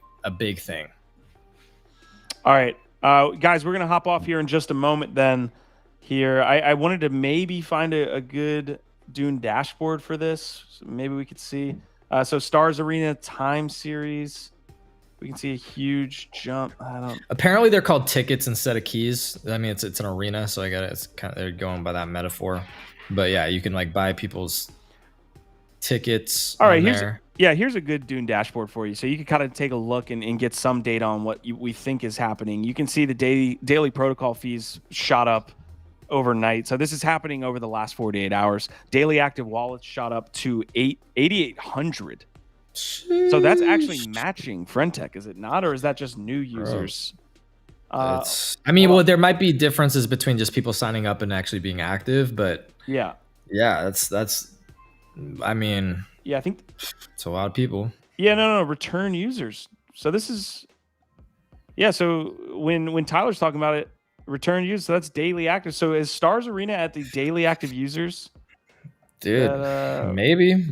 thing. All right, guys, we're gonna hop off here in just a moment. Then here, I wanted to maybe find a good Dune dashboard for this. So maybe we could see. So StarsArena time series. We can see a huge jump. Apparently they're called tickets instead of keys. I mean, it's an arena, so it's kind of, they're going by that metaphor. But yeah, you can like buy people's tickets. All right, here's a good Dune dashboard for you, so you can kind of take a look and get some data on what we think is happening. You can see the daily protocol fees shot up overnight, so this is happening over the last 48 hours. Daily active wallets shot up to 8,800. So that's actually matching FriendTech, is it not, or is that just new users? I mean, well, there might be differences between just people signing up and actually being active, but yeah, that's. I mean, yeah, I think it's a lot of people. Yeah, no, return users. So this is, yeah. So when Tyler's talking about it, return users. So that's daily active. So is StarsArena at the daily active users? Dude, maybe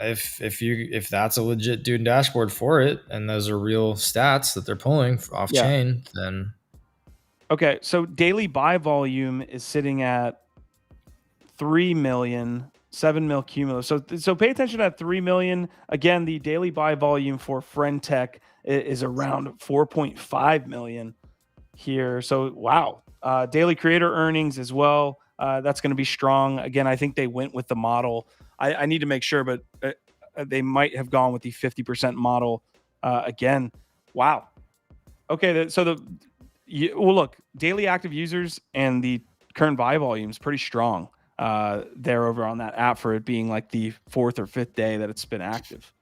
if that's a legit dude dashboard for it, and those are real stats that they're pulling off chain, then okay. So daily buy volume is sitting at 3 million, 7 mil cumulative. So pay attention to that 3 million. Again, the daily buy volume for Friend Tech is around 4.5 million here. So wow, daily creator earnings as well. That's going to be strong. Again, I think they went with the model. I need to make sure, but they might have gone with the 50% model again. Wow. Okay, well, look, daily active users and the current buy volume is pretty strong there over on that app for it being like the 4th or 5th day that it's been active.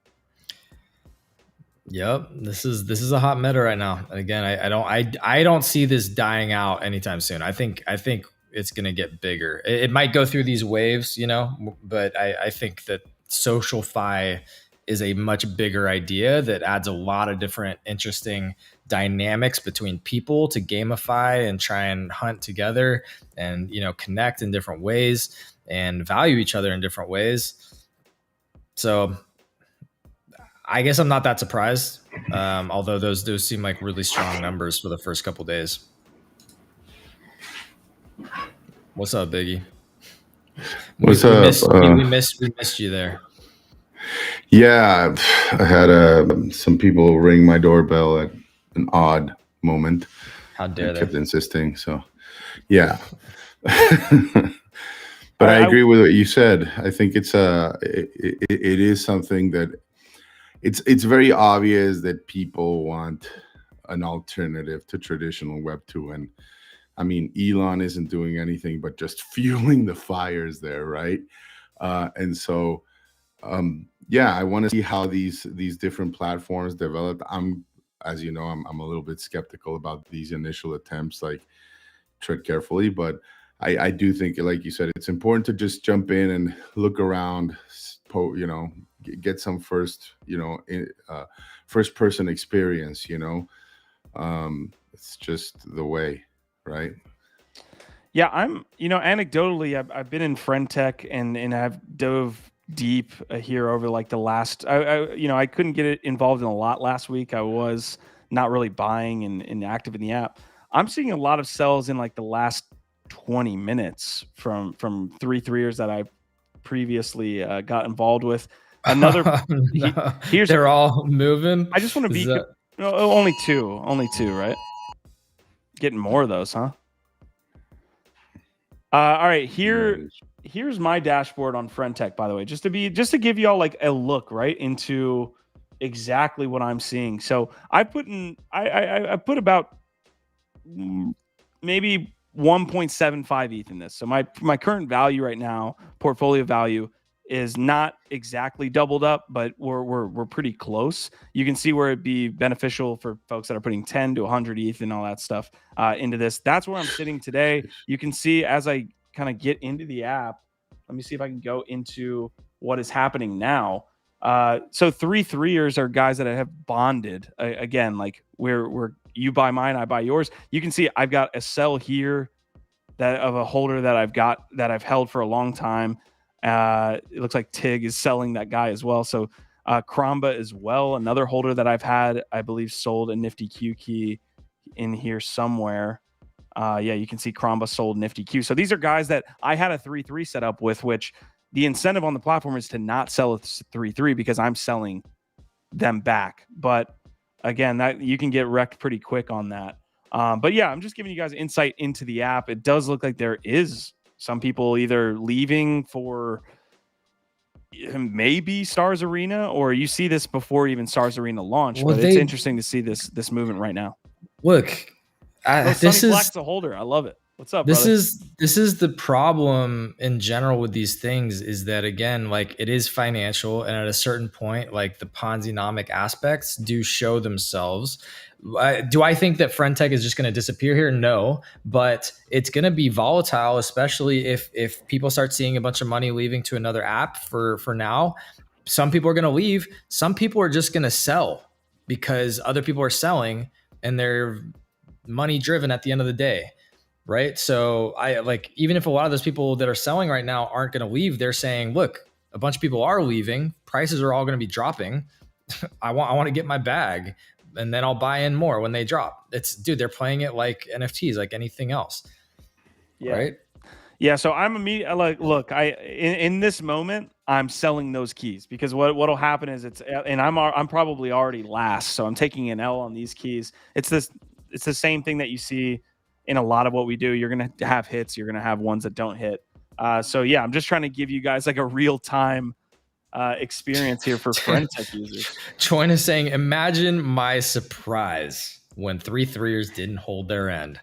Yep, this is a hot meta right now. And again, I don't see this dying out anytime soon. I think it's going to get bigger. It might go through these waves, but I think that SocialFi is a much bigger idea that adds a lot of different interesting dynamics between people to gamify and try and hunt together and, connect in different ways and value each other in different ways. So I guess I'm not that surprised. Although those seem like really strong numbers for the first couple days. What's up, Biggie? What's up? We missed you there. Yeah, I had some people ring my doorbell at an odd moment. How dare they? Kept insisting. So, yeah. But I agree with what you said. I think it is something that it's very obvious that people want an alternative to traditional Web 2, and I mean, Elon isn't doing anything but just fueling the fires there, right? And so, yeah, I want to see how these different platforms develop. As you know, I'm a little bit skeptical about these initial attempts. Like, tread carefully, but I do think, like you said, it's important to just jump in and look around, get some first person experience. It's just the way. Right. Yeah, I'm, anecdotally, I've been in Friend Tech and I've dove deep here over like the last, I couldn't get it involved in a lot last week. I was not really buying and active in the app. I'm seeing a lot of sells in like the last 20 minutes from 3-3ers that I previously got involved with. Another, they're all moving. I just want to be, only two, right? Getting more of those, huh? All right, here's my dashboard on Friend Tech, by the way, just to give you all like a look right into exactly what I'm seeing. So I put about maybe 1.75 ETH in this. So my current value right now, portfolio value, is not exactly doubled up, but we're pretty close. You can see where it'd be beneficial for folks that are putting 10 to 100 ETH and all that stuff into this. That's where I'm sitting today. You can see as I kind of get into the app, let me see if I can go into what is happening now. So 3-3ers are guys that I have bonded. Again, like we're you buy mine, I buy yours. You can see I've got a sell here that of a holder that I've held for a long time. It looks like Tig is selling that guy as well. So Kramba as well, another holder that I've had, I believe, sold a Nifty Q key in here somewhere. Yeah, you can see Kramba sold Nifty Q. So these are guys that I had a 3-3 set up with, which the incentive on the platform is to not sell a 3-3 because I'm selling them back. But again, that you can get wrecked pretty quick on that. But yeah, I'm just giving you guys insight into the app. It does look like there is some people either leaving for maybe StarsArena, or you see this before even StarsArena launched. Well, but it's interesting to see this movement right now. Look, this is Black's a holder. I love it. What's up, This brother? is the problem in general with these things, is that, again, like, it is financial, and at a certain point, like, the Ponzi-nomic aspects do show themselves. Do I think that friend tech is just going to disappear here? No, but it's going to be volatile, especially if people start seeing a bunch of money leaving to another app. For now, some people are going to leave. Some people are just going to sell because other people are selling, and they're money driven at the end of the day. Right. So I like, even if a lot of those people that are selling right now aren't going to leave, they're saying, look, a bunch of people are leaving. Prices are all going to be dropping. I want to get my bag, and then I'll buy in more when they drop. Dude, they're playing it like NFTs, like anything else. Yeah. Right. Yeah. So I'm immediately like, look, in this moment, I'm selling those keys, because what'll happen is and I'm probably already last. So I'm taking an L on these keys. It's the same thing that you see in a lot of what we do. You're going to have hits. You're going to have ones that don't hit. So yeah, I'm just trying to give you guys like a real time experience here for friend tech users. Choin is saying, imagine my surprise when 3-3ers didn't hold their end.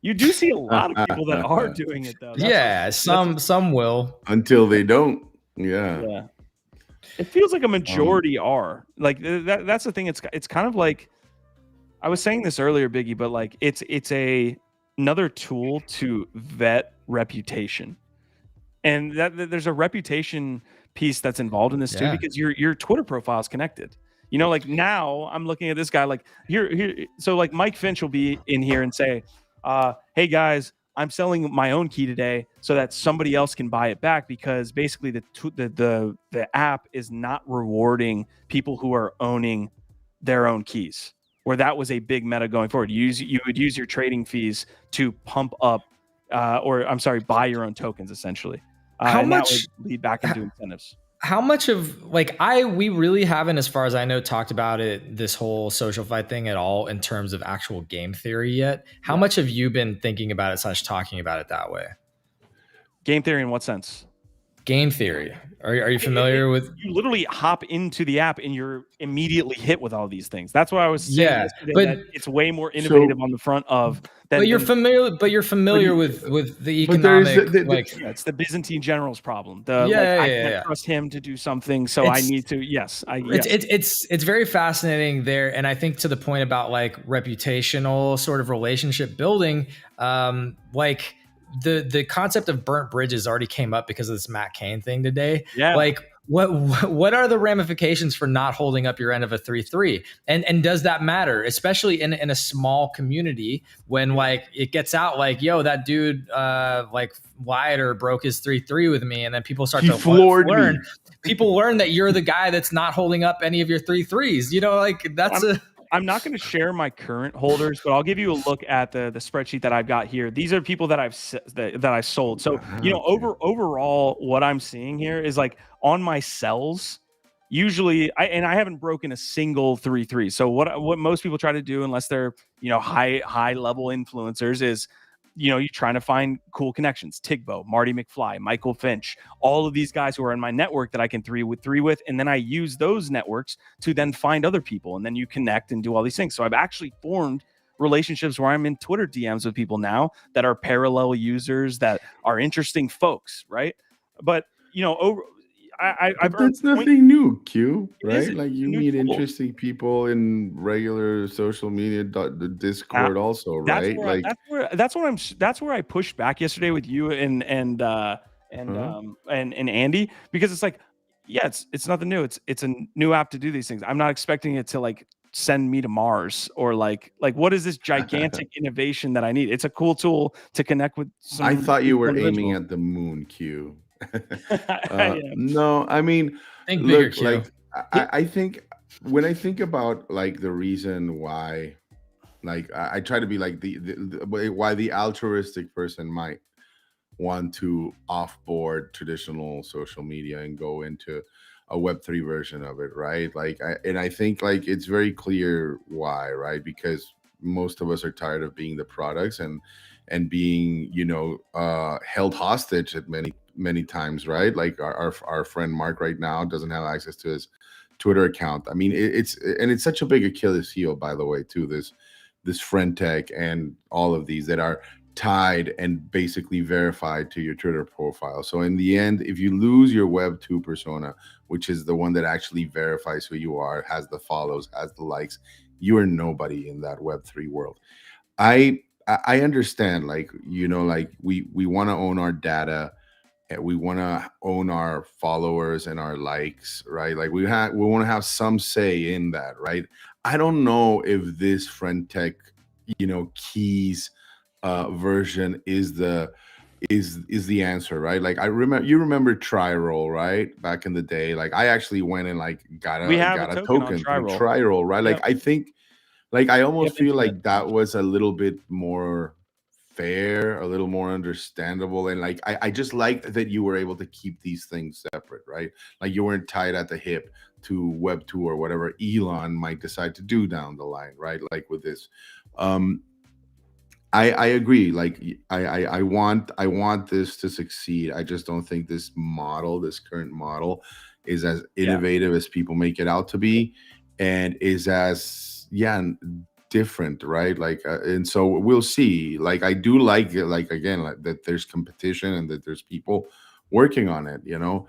You do see a lot of people that are doing it though. Some will. Until they don't. Yeah. Yeah. It feels like a majority are. Like that's the thing. It's kind of like, I was saying this earlier, Biggie, but like it's another tool to vet reputation, and that there's a reputation piece that's involved in this too, because your Twitter profile is connected. You know, like now I'm looking at this guy, like here. So like Mike Finch will be in here and say, "Hey guys, I'm selling my own key today so that somebody else can buy it back," because basically the app is not rewarding people who are owning their own keys. Where that was a big meta going forward. You would use your trading fees to pump up, buy your own tokens essentially. How much that would lead back into incentives? How much of we really haven't, as far as I know, talked about it, this whole social fight thing at all in terms of actual game theory yet. How much have you been thinking about it / talking about it that way? Game theory in what sense? Game theory. Are you familiar with? You literally hop into the app and you're immediately hit with all these things. That's what I was saying. Yeah, but that it's way more innovative on the front of. But you're familiar with the economic, it's the Byzantine generals problem. I can't trust him to do something, so I need to. Yes, It's very fascinating there, and I think to the point about like reputational sort of relationship building, like. The concept of burnt bridges already came up because of this Matt Kane thing today. Yeah. Like what are the ramifications for not holding up your end of a 3-3? And does that matter, especially in a small community when like it gets out like, yo, that dude like lied or broke his 3-3 with me, and then people start to learn. People learn that you're the guy that's not holding up any of your 3-3s. You know, like I'm not going to share my current holders, but I'll give you a look at the spreadsheet that I've got here. These are people that I've sold. So, you know, overall, what I'm seeing here is like on my sells, usually, I haven't broken a single 3-3. So what most people try to do, unless they're, you know, high level influencers, is, you know, you're trying to find cool connections. Tigbo, Marty McFly, Michael Finch, all of these guys who are in my network that I can three with. And then I use those networks to then find other people. And then you connect and do all these things. So I've actually formed relationships where I'm in Twitter DMs with people now that are parallel users, that are interesting folks. Right. But, you know, that's nothing new, Q, right? Like you meet interesting people in regular social media, the Discord also, right? That's where I pushed back yesterday with you and Andy, because it's like, yeah, it's nothing new. It's a new app to do these things. I'm not expecting it to like send me to Mars or like what is this gigantic innovation that I need? It's a cool tool to connect with. I thought you were aiming at the moon, Q. No, I mean, look, like I think when I think about like the reason why, like I try to be like why the altruistic person might want to offboard traditional social media and go into a Web3 version of it, right? Like I think like it's very clear why, right? Because most of us are tired of being the products and being, you know, held hostage at many times, right? Like our friend Mark right now doesn't have access to his Twitter account. I mean, it's such a big Achilles heel, by the way, too, this friend tech and all of these that are tied and basically verified to your Twitter profile. So in the end, if you lose your Web 2 persona, which is the one that actually verifies who you are, has the follows, has the likes, you are nobody in that Web 3 world. I understand, like, you know, like we want to own our data, we want to own our followers and our likes, right? Like we want to have some say in that, right? I don't know if this FriendTech, you know, keys version is the answer, right? Like you remember Tri-Roll, right? Back in the day, like I actually went and like got a token through Tri-Roll, right? Like I think, like I almost feel like that was a little bit more fair, a little more understandable, and like I just liked that you were able to keep these things separate, right? Like you weren't tied at the hip to Web 2 or whatever Elon might decide to do down the line, right? Like with this. I agree. Like I want this to succeed. I just don't think this current model is as innovative as people make it out to be, and is as different, right? Like and so we'll see. Like I do like it, like again, like that there's competition and that there's people working on it, you know.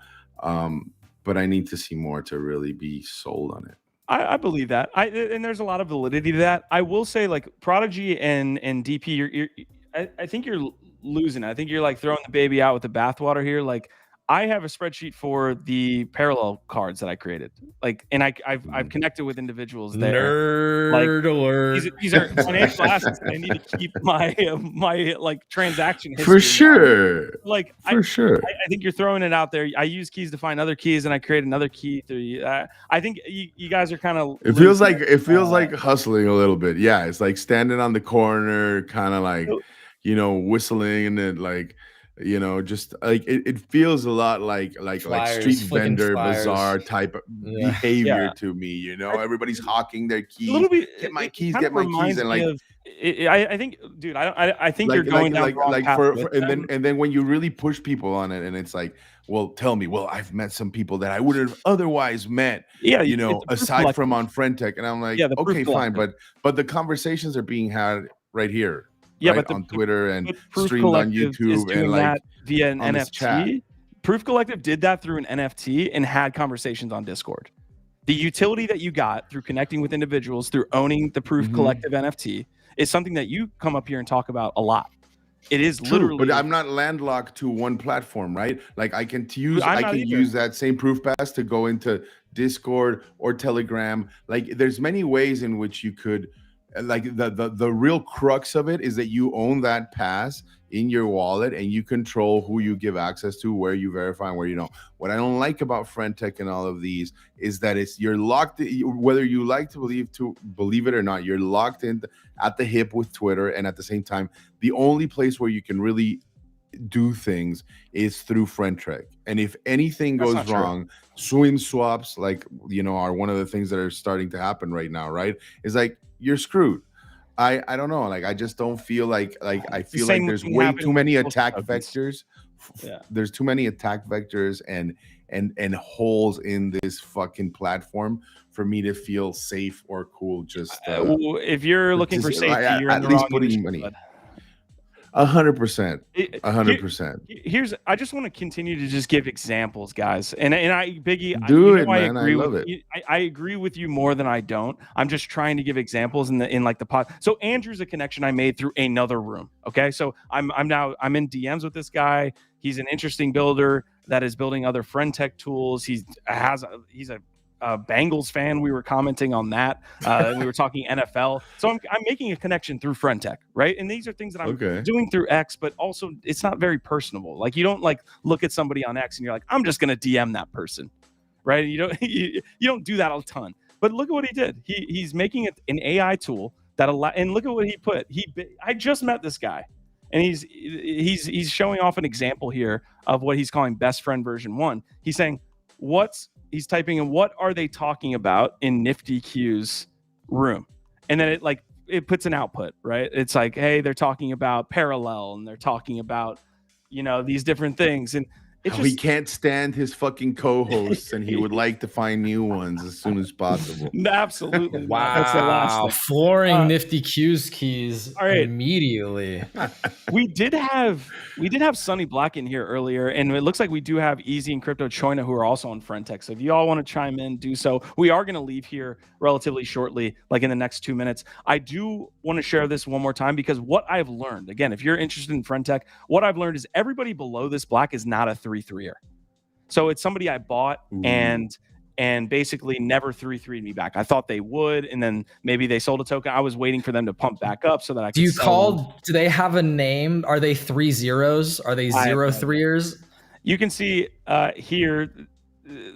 But I need to see more to really be sold on it. I believe that. And there's a lot of validity to that. I will say, like Prodigy and DP, I think you're losing. I think you're like throwing the baby out with the bathwater here. Like I have a spreadsheet for the parallel cards that I created. Like, and I've connected with individuals there. Nerd alert. These are financial assets. I need to keep my like transaction history. For sure. Like for sure. I think you're throwing it out there. I use keys to find other keys, and I create another key through. I think you guys are kind of. It feels like hustling a little bit. Yeah, it's like standing on the corner, kind of like, you know, whistling, and then like, you know, just like it feels a lot like street vendor bazaar type of behavior to me. You know, everybody's hawking their keys. Get my keys, and like. I think, dude, I think like, you're going down the wrong path and then when you really push people on it, and it's like, well, tell me, well, I've met some people that I would have otherwise met, you know, aside from on FriendTech, and I'm like, okay, fine, but the conversations are being had right here, right? But on Twitter and streamed on YouTube and like via an NFT. Proof Collective did that through an NFT and had conversations on Discord. The utility that you got through connecting with individuals through owning the Proof Collective NFT is something that you come up here and talk about a lot. It is literally, but I'm not landlocked to one platform, right? Like I can use that same Proof Pass to go into Discord or Telegram. Like there's many ways in which you could, like the real crux of it is that you own that pass in your wallet and you control who you give access to, where you verify and where you don't. What I don't like about FriendTech and all of these is that you're locked, whether you like to believe it or not, you're locked in at the hip with Twitter, and at the same time, the only place where you can really do things is through FriendTech. And if anything goes wrong, swim swaps, like, you know, are one of the things that are starting to happen right now, right? Is like you're screwed. I don't know. Like I just don't feel like I feel like there's way too many attack vectors. There's too many attack vectors and holes in this fucking platform for me to feel safe or cool. Just if you're looking for safety, you're at least putting money. 100%. 100%. I just want to continue to just give examples, guys. And Biggie, man. I love it. I agree with you more than I don't. I'm just trying to give examples in like the pod. So Andrew's a connection I made through another room. Okay. So I'm in DMs with this guy. He's an interesting builder that is building other FriendTech tools. He's a Bengals fan. We were commenting on that. And we were talking NFL. So I'm making a connection through FriendTech, right? And these are things that I'm doing through X, but also it's not very personable. Like you don't like look at somebody on X and you're like, I'm just going to DM that person, right? You don't do that a ton. But look at what he did. He's making it an AI tool that and look at what he put. I just met this guy, and he's showing off an example here of what he's calling best friend version 1. He's saying he's typing in what are they talking about in Nifty Q's room, and then it puts an output, right? It's like, hey, they're talking about parallel and they're talking about, you know, these different things, and it's He can't stand his fucking co-hosts, and he would like to find new ones as soon as possible. Absolutely. Wow. That's the last thing. Flooring Nifty Q's keys all right. immediately. We did have Sonny Black in here earlier, and it looks like we do have Easy and Crypto Choina who are also on Friendtech. So if you all want to chime in, do so. We are going to leave here relatively shortly, like in the next 2 minutes. I do want to share this one more time because what I've learned, again, if you're interested in Friendtech, what I've learned is everybody below this black is not a 3-3er. So it's somebody I bought and basically never 3-3'd me back. I thought they would, and then maybe they sold a token. I was waiting for them to pump back up so that I could Do they have a name? Are they 3 zeros? Are they 0 3ers? You can see here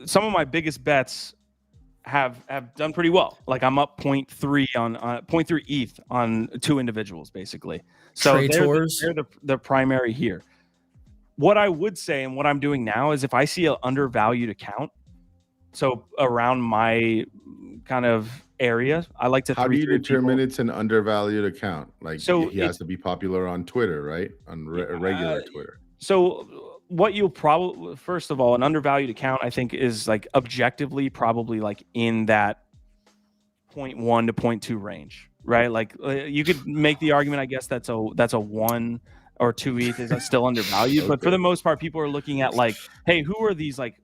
some of my biggest bets have done pretty well. Like I'm up 0.3 on 0.3 ETH on 2 individuals basically. So they're the primary here. What I would say and what I'm doing now is if I see an undervalued account, so around my kind of area, I like to. How do you determine it's an undervalued account? Like, so he has to be popular on Twitter, right? On regular Twitter. So what you'll probably, first of all, an undervalued account, I think, is like objectively probably like in that 0.1 to 0.2 range, right? Like you could make the argument, I guess that's a 1 or 2 ETH is still undervalued, okay. But for the most part, people are looking at like, hey, who are these like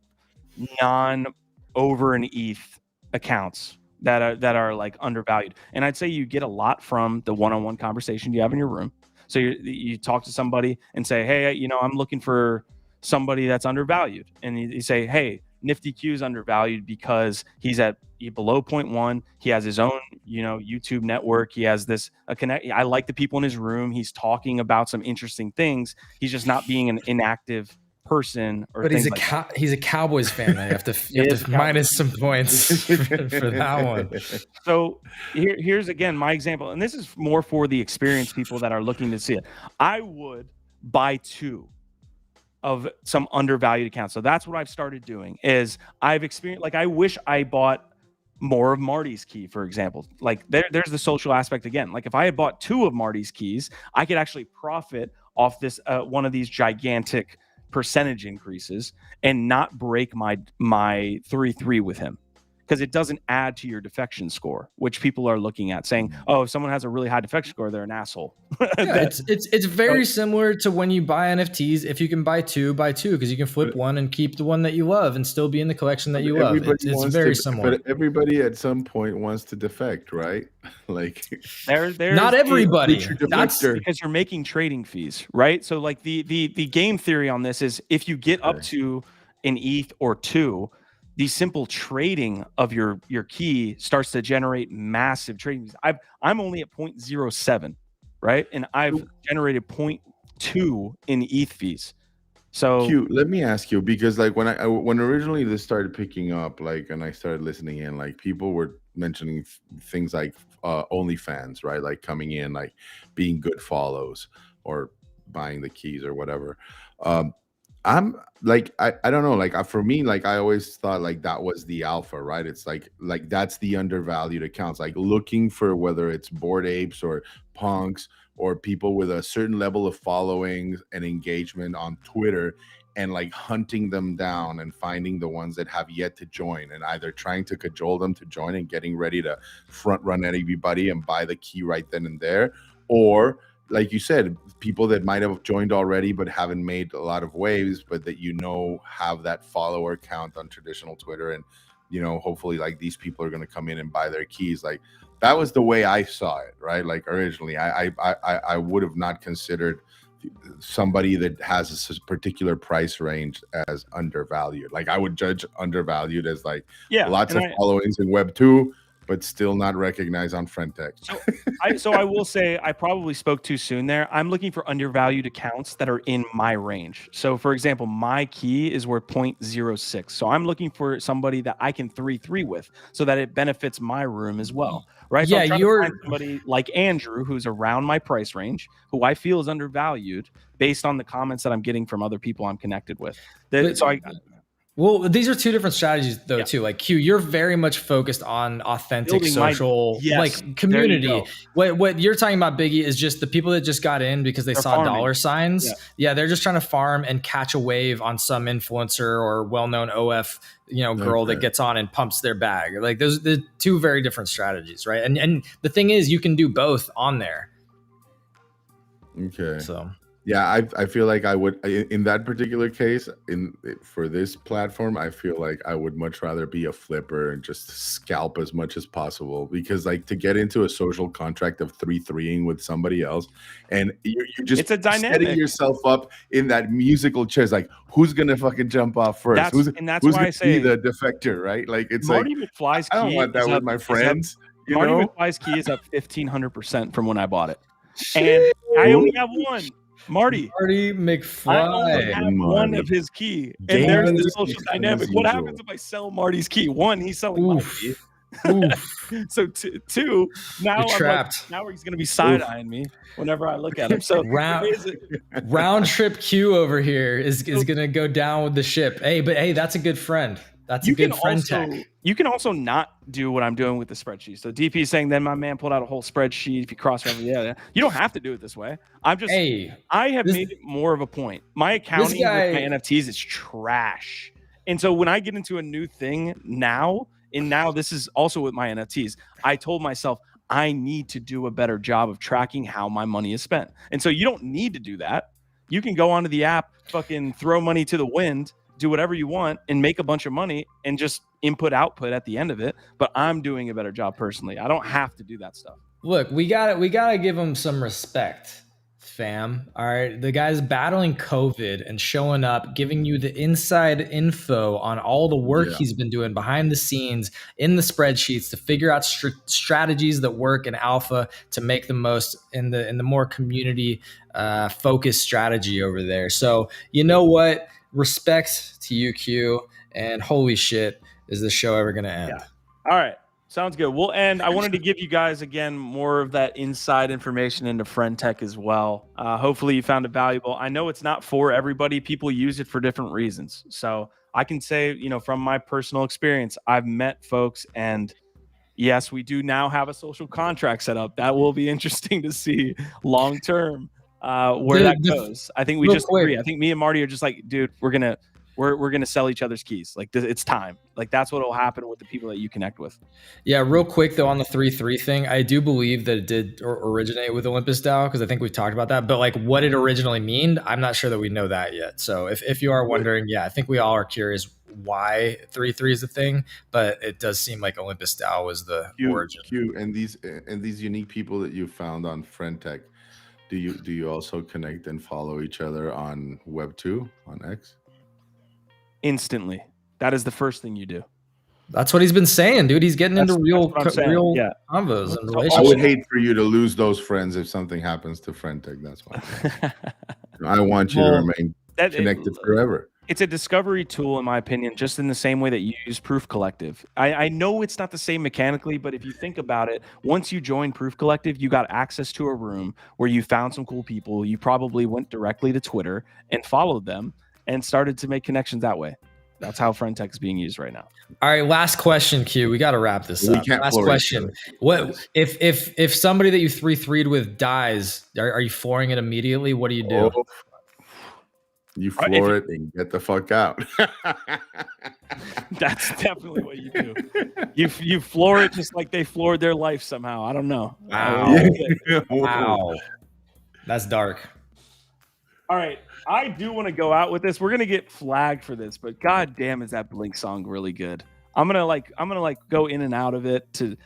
non-over an ETH accounts that are like undervalued? And I'd say you get a lot from the one-on-one conversation you have in your room. So you talk to somebody and say, hey, I'm looking for somebody that's undervalued, and you say, hey, Nifty Q is undervalued because he's below 0.1. He has his own, YouTube network. He has this connect. I like the people in his room. He's talking about some interesting things. He's just not being an inactive person. But he's a Cowboys fan. I have to minus some points for that one. So here's again my example, and this is more for the experienced people that are looking to see it. I would buy 2 of some undervalued accounts. So that's what I've started doing is I've experienced, like I wish I bought more of Marty's key, for example. Like there's the social aspect again. Like if I had bought 2 of Marty's keys, I could actually profit off this one of these gigantic percentage increases and not break my 3-3 with him, because it doesn't add to your defection score, which people are looking at saying, oh, if someone has a really high defection score, they're an asshole. Yeah, it's very similar to when you buy NFTs. If you can buy 2, buy 2, because you can flip one and keep the one that you love and still be in the collection that you love. It's very similar. But everybody at some point wants to defect, right? Like there's not everybody. That's because you're making trading fees, right? So like the game theory on this is if you get up to an ETH or 2, the simple trading of your key starts to generate massive trading fees. I'm only at 0.07, right? And I've generated 0.2 in ETH fees. So Q, let me ask you, because like when originally this started picking up, like, and I started listening in, like people were mentioning things like OnlyFans, right? Like coming in, like being good follows or buying the keys or whatever. I'm like, I don't know, like for me, like I always thought like that was the alpha, right? It's like that's the undervalued accounts, like looking for whether it's Bored Apes or punks or people with a certain level of following and engagement on Twitter, and like hunting them down and finding the ones that have yet to join and either trying to cajole them to join and getting ready to front run everybody and buy the key right then and there, or like you said, people that might have joined already but haven't made a lot of waves, but that have that follower count on traditional Twitter, and hopefully like these people are going to come in and buy their keys. Like that was the way I saw it, right? Like originally, I would have not considered somebody that has a particular price range as undervalued. Like I would judge undervalued as like lots of followings in Web 2. But still not recognized on Friendtech. So I will say I probably spoke too soon there. I'm looking for undervalued accounts that are in my range. So for example, my key is worth 0.06. So I'm looking for somebody that I can 3-3 with so that it benefits my room as well. Right? So yeah, you're somebody like Andrew who's around my price range, who I feel is undervalued based on the comments that I'm getting from other people I'm connected with. Well, these are two different strategies though, too. Like Q, you're very much focused on authentic Building social, like community. What you're talking about, Biggie, is just the people that just got in because they're saw farming. Dollar signs. Yeah, they're just trying to farm and catch a wave on some influencer or well-known OF, girl that gets on and pumps their bag. Like those are the two very different strategies, right? And the thing is, you can do both on there. Okay. So. Yeah, I feel like I would, in that particular case, for this platform, I feel like I would much rather be a flipper and just scalp as much as possible, because like to get into a social contract of 3-3ing with somebody else, and you're just it's a dynamic. setting yourself up in that musical chess, like who's gonna fucking jump off first? Who's why I say the defector, right? Like it's Marty like McFly's I don't want that with my friends. Marty McFly's key is up 1,500% from when I bought it, and I only have one. Marty McFly. I only have one of his key, and there's the social dynamic. What happens if I sell Marty's key? One, he's selling my key. So two, now I'm trapped. Now he's going to be side-eyeing me whenever I look at him. So round trip Q over here is going to go down with the ship. Hey, that's a good friend. That's a good friend tech. You can also not do what I'm doing with the spreadsheet. So DP is saying, then my man pulled out a whole spreadsheet. If you cross reference, you don't have to do it this way. I have made it more of a point. My accounting with my NFTs is trash. And so when I get into a new thing now this is also with my NFTs, I told myself, I need to do a better job of tracking how my money is spent. And so you don't need to do that. You can go onto the app, fucking throw money to the wind, do whatever you want and make a bunch of money and just output at the end of it. But I'm doing a better job personally. I don't have to do that stuff. Look, we gotta give him some respect, fam. All right. The guy's battling COVID and showing up, giving you the inside info on all the work he's been doing behind the scenes in the spreadsheets to figure out strategies that work in alpha to make the most in the more community focused strategy over there. So you know what? Respect to you, Q, and holy shit, is this show ever going to end? Yeah. All right. Sounds good. We'll end. I wanted to give you guys, again, more of that inside information into Friend Tech as well. Hopefully you found it valuable. I know it's not for everybody. People use it for different reasons. So I can say, from my personal experience, I've met folks, and yes, we do now have a social contract set up. That will be interesting to see long term. Where that goes. I think we just agree. I think me and Marty are just like, dude, we're gonna sell each other's keys. Like it's time. Like that's what will happen with the people that you connect with. Yeah, real quick though on the 3-3 thing, I do believe that it did originate with Olympus DAO because I think we've talked about that. But like what it originally meant, I'm not sure that we know that yet. So if you are wondering, I think we all are curious why 3-3 is a thing. But it does seem like Olympus DAO was the origin. And these unique people that you found on Friend Tech. Do you also connect and follow each other on Web2 on X? Instantly. That is the first thing you do. That's what he's been saying, dude. He's getting into real combos and relationships. I would hate for you to lose those friends if something happens to Friend Tech. That's why. I want you to remain connected forever. It's a discovery tool, in my opinion, just in the same way that you use Proof Collective. I know it's not the same mechanically, but if you think about it, once you join Proof Collective, you got access to a room where you found some cool people. You probably went directly to Twitter and followed them and started to make connections that way. That's how Friend Tech is being used right now. All right, last question, Q. We got to wrap this up. Last question. What if somebody that you 3-3'd with dies, are you flooring it immediately? What do you do? You floor it and get the fuck out. That's definitely what you do. You floor it just like they floored their life somehow. I don't know. Wow. That's dark. All right. I do want to go out with this. We're gonna get flagged for this, but god damn, is that Blink song really good? I'm gonna go in and out of it. Dude,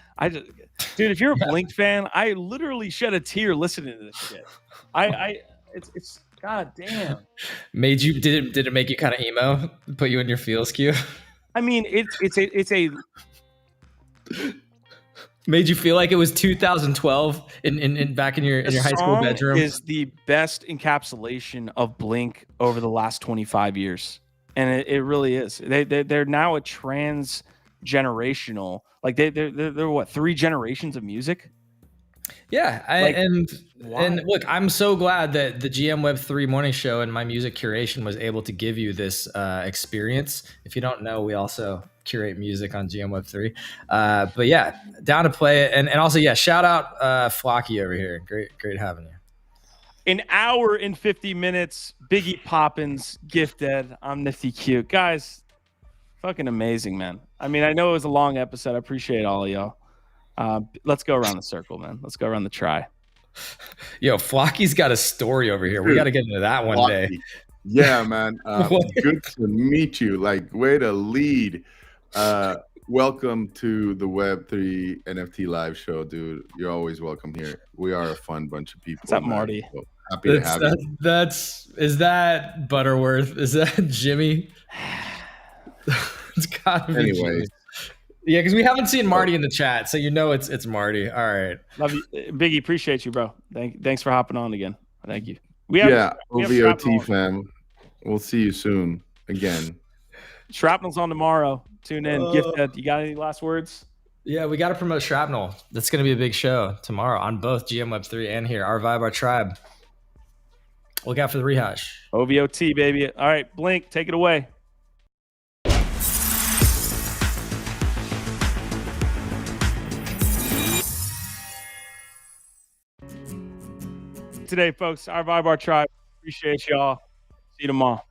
if you're a Blink fan, I literally shed a tear listening to this shit. It's god damn. Did it make you kind of emo? Put you in your feels, Q? I mean, it's a made you feel like it was 2012 in back in your high school bedroom. Is the best encapsulation of Blink over the last 25 years, and it really is. They're now a trans generational, like they're what, 3 generations of music. Yeah, and look, I'm so glad that the GM Web3 morning show and my music curation was able to give you this experience. If you don't know, we also curate music on GM Web3. But yeah, down to play it, and also shout out Flocky over here. Great having you. An hour and 50 minutes. Biggie Poppins, Gifdead. I'm Nifty Cute, guys. Fucking amazing, man. I mean, I know it was a long episode. I appreciate all of y'all. Let's go around the circle, man. Let's go around the try. Yo, Flocky's got a story over here. We got to get into that one Flocky. day. Yeah, man. Good to meet you. Like, way to lead. Welcome to the Web3 NFT live show, dude. You're always welcome here. We are a fun bunch of people. What's up, Marty? So happy to have you. Is that Butterworth? Is that Jimmy? It's gotta be Jimmy. Yeah, because we haven't seen Marty in the chat, so it's Marty. All right. Love you. Biggie, appreciate you, bro. Thanks for hopping on again. Thank you. OVOT fam. We'll see you soon again. Shrapnel's on tomorrow. Tune in. Gifdead, you got any last words? Yeah, we got to promote Shrapnel. That's going to be a big show tomorrow on both GM Web3 and here. Our Vibe, Our Tribe. Look out for the rehash. OVOT, baby. All right, Blink, take it away. Today, folks, Our Vibe, Our Tribe. Appreciate y'all. See you tomorrow.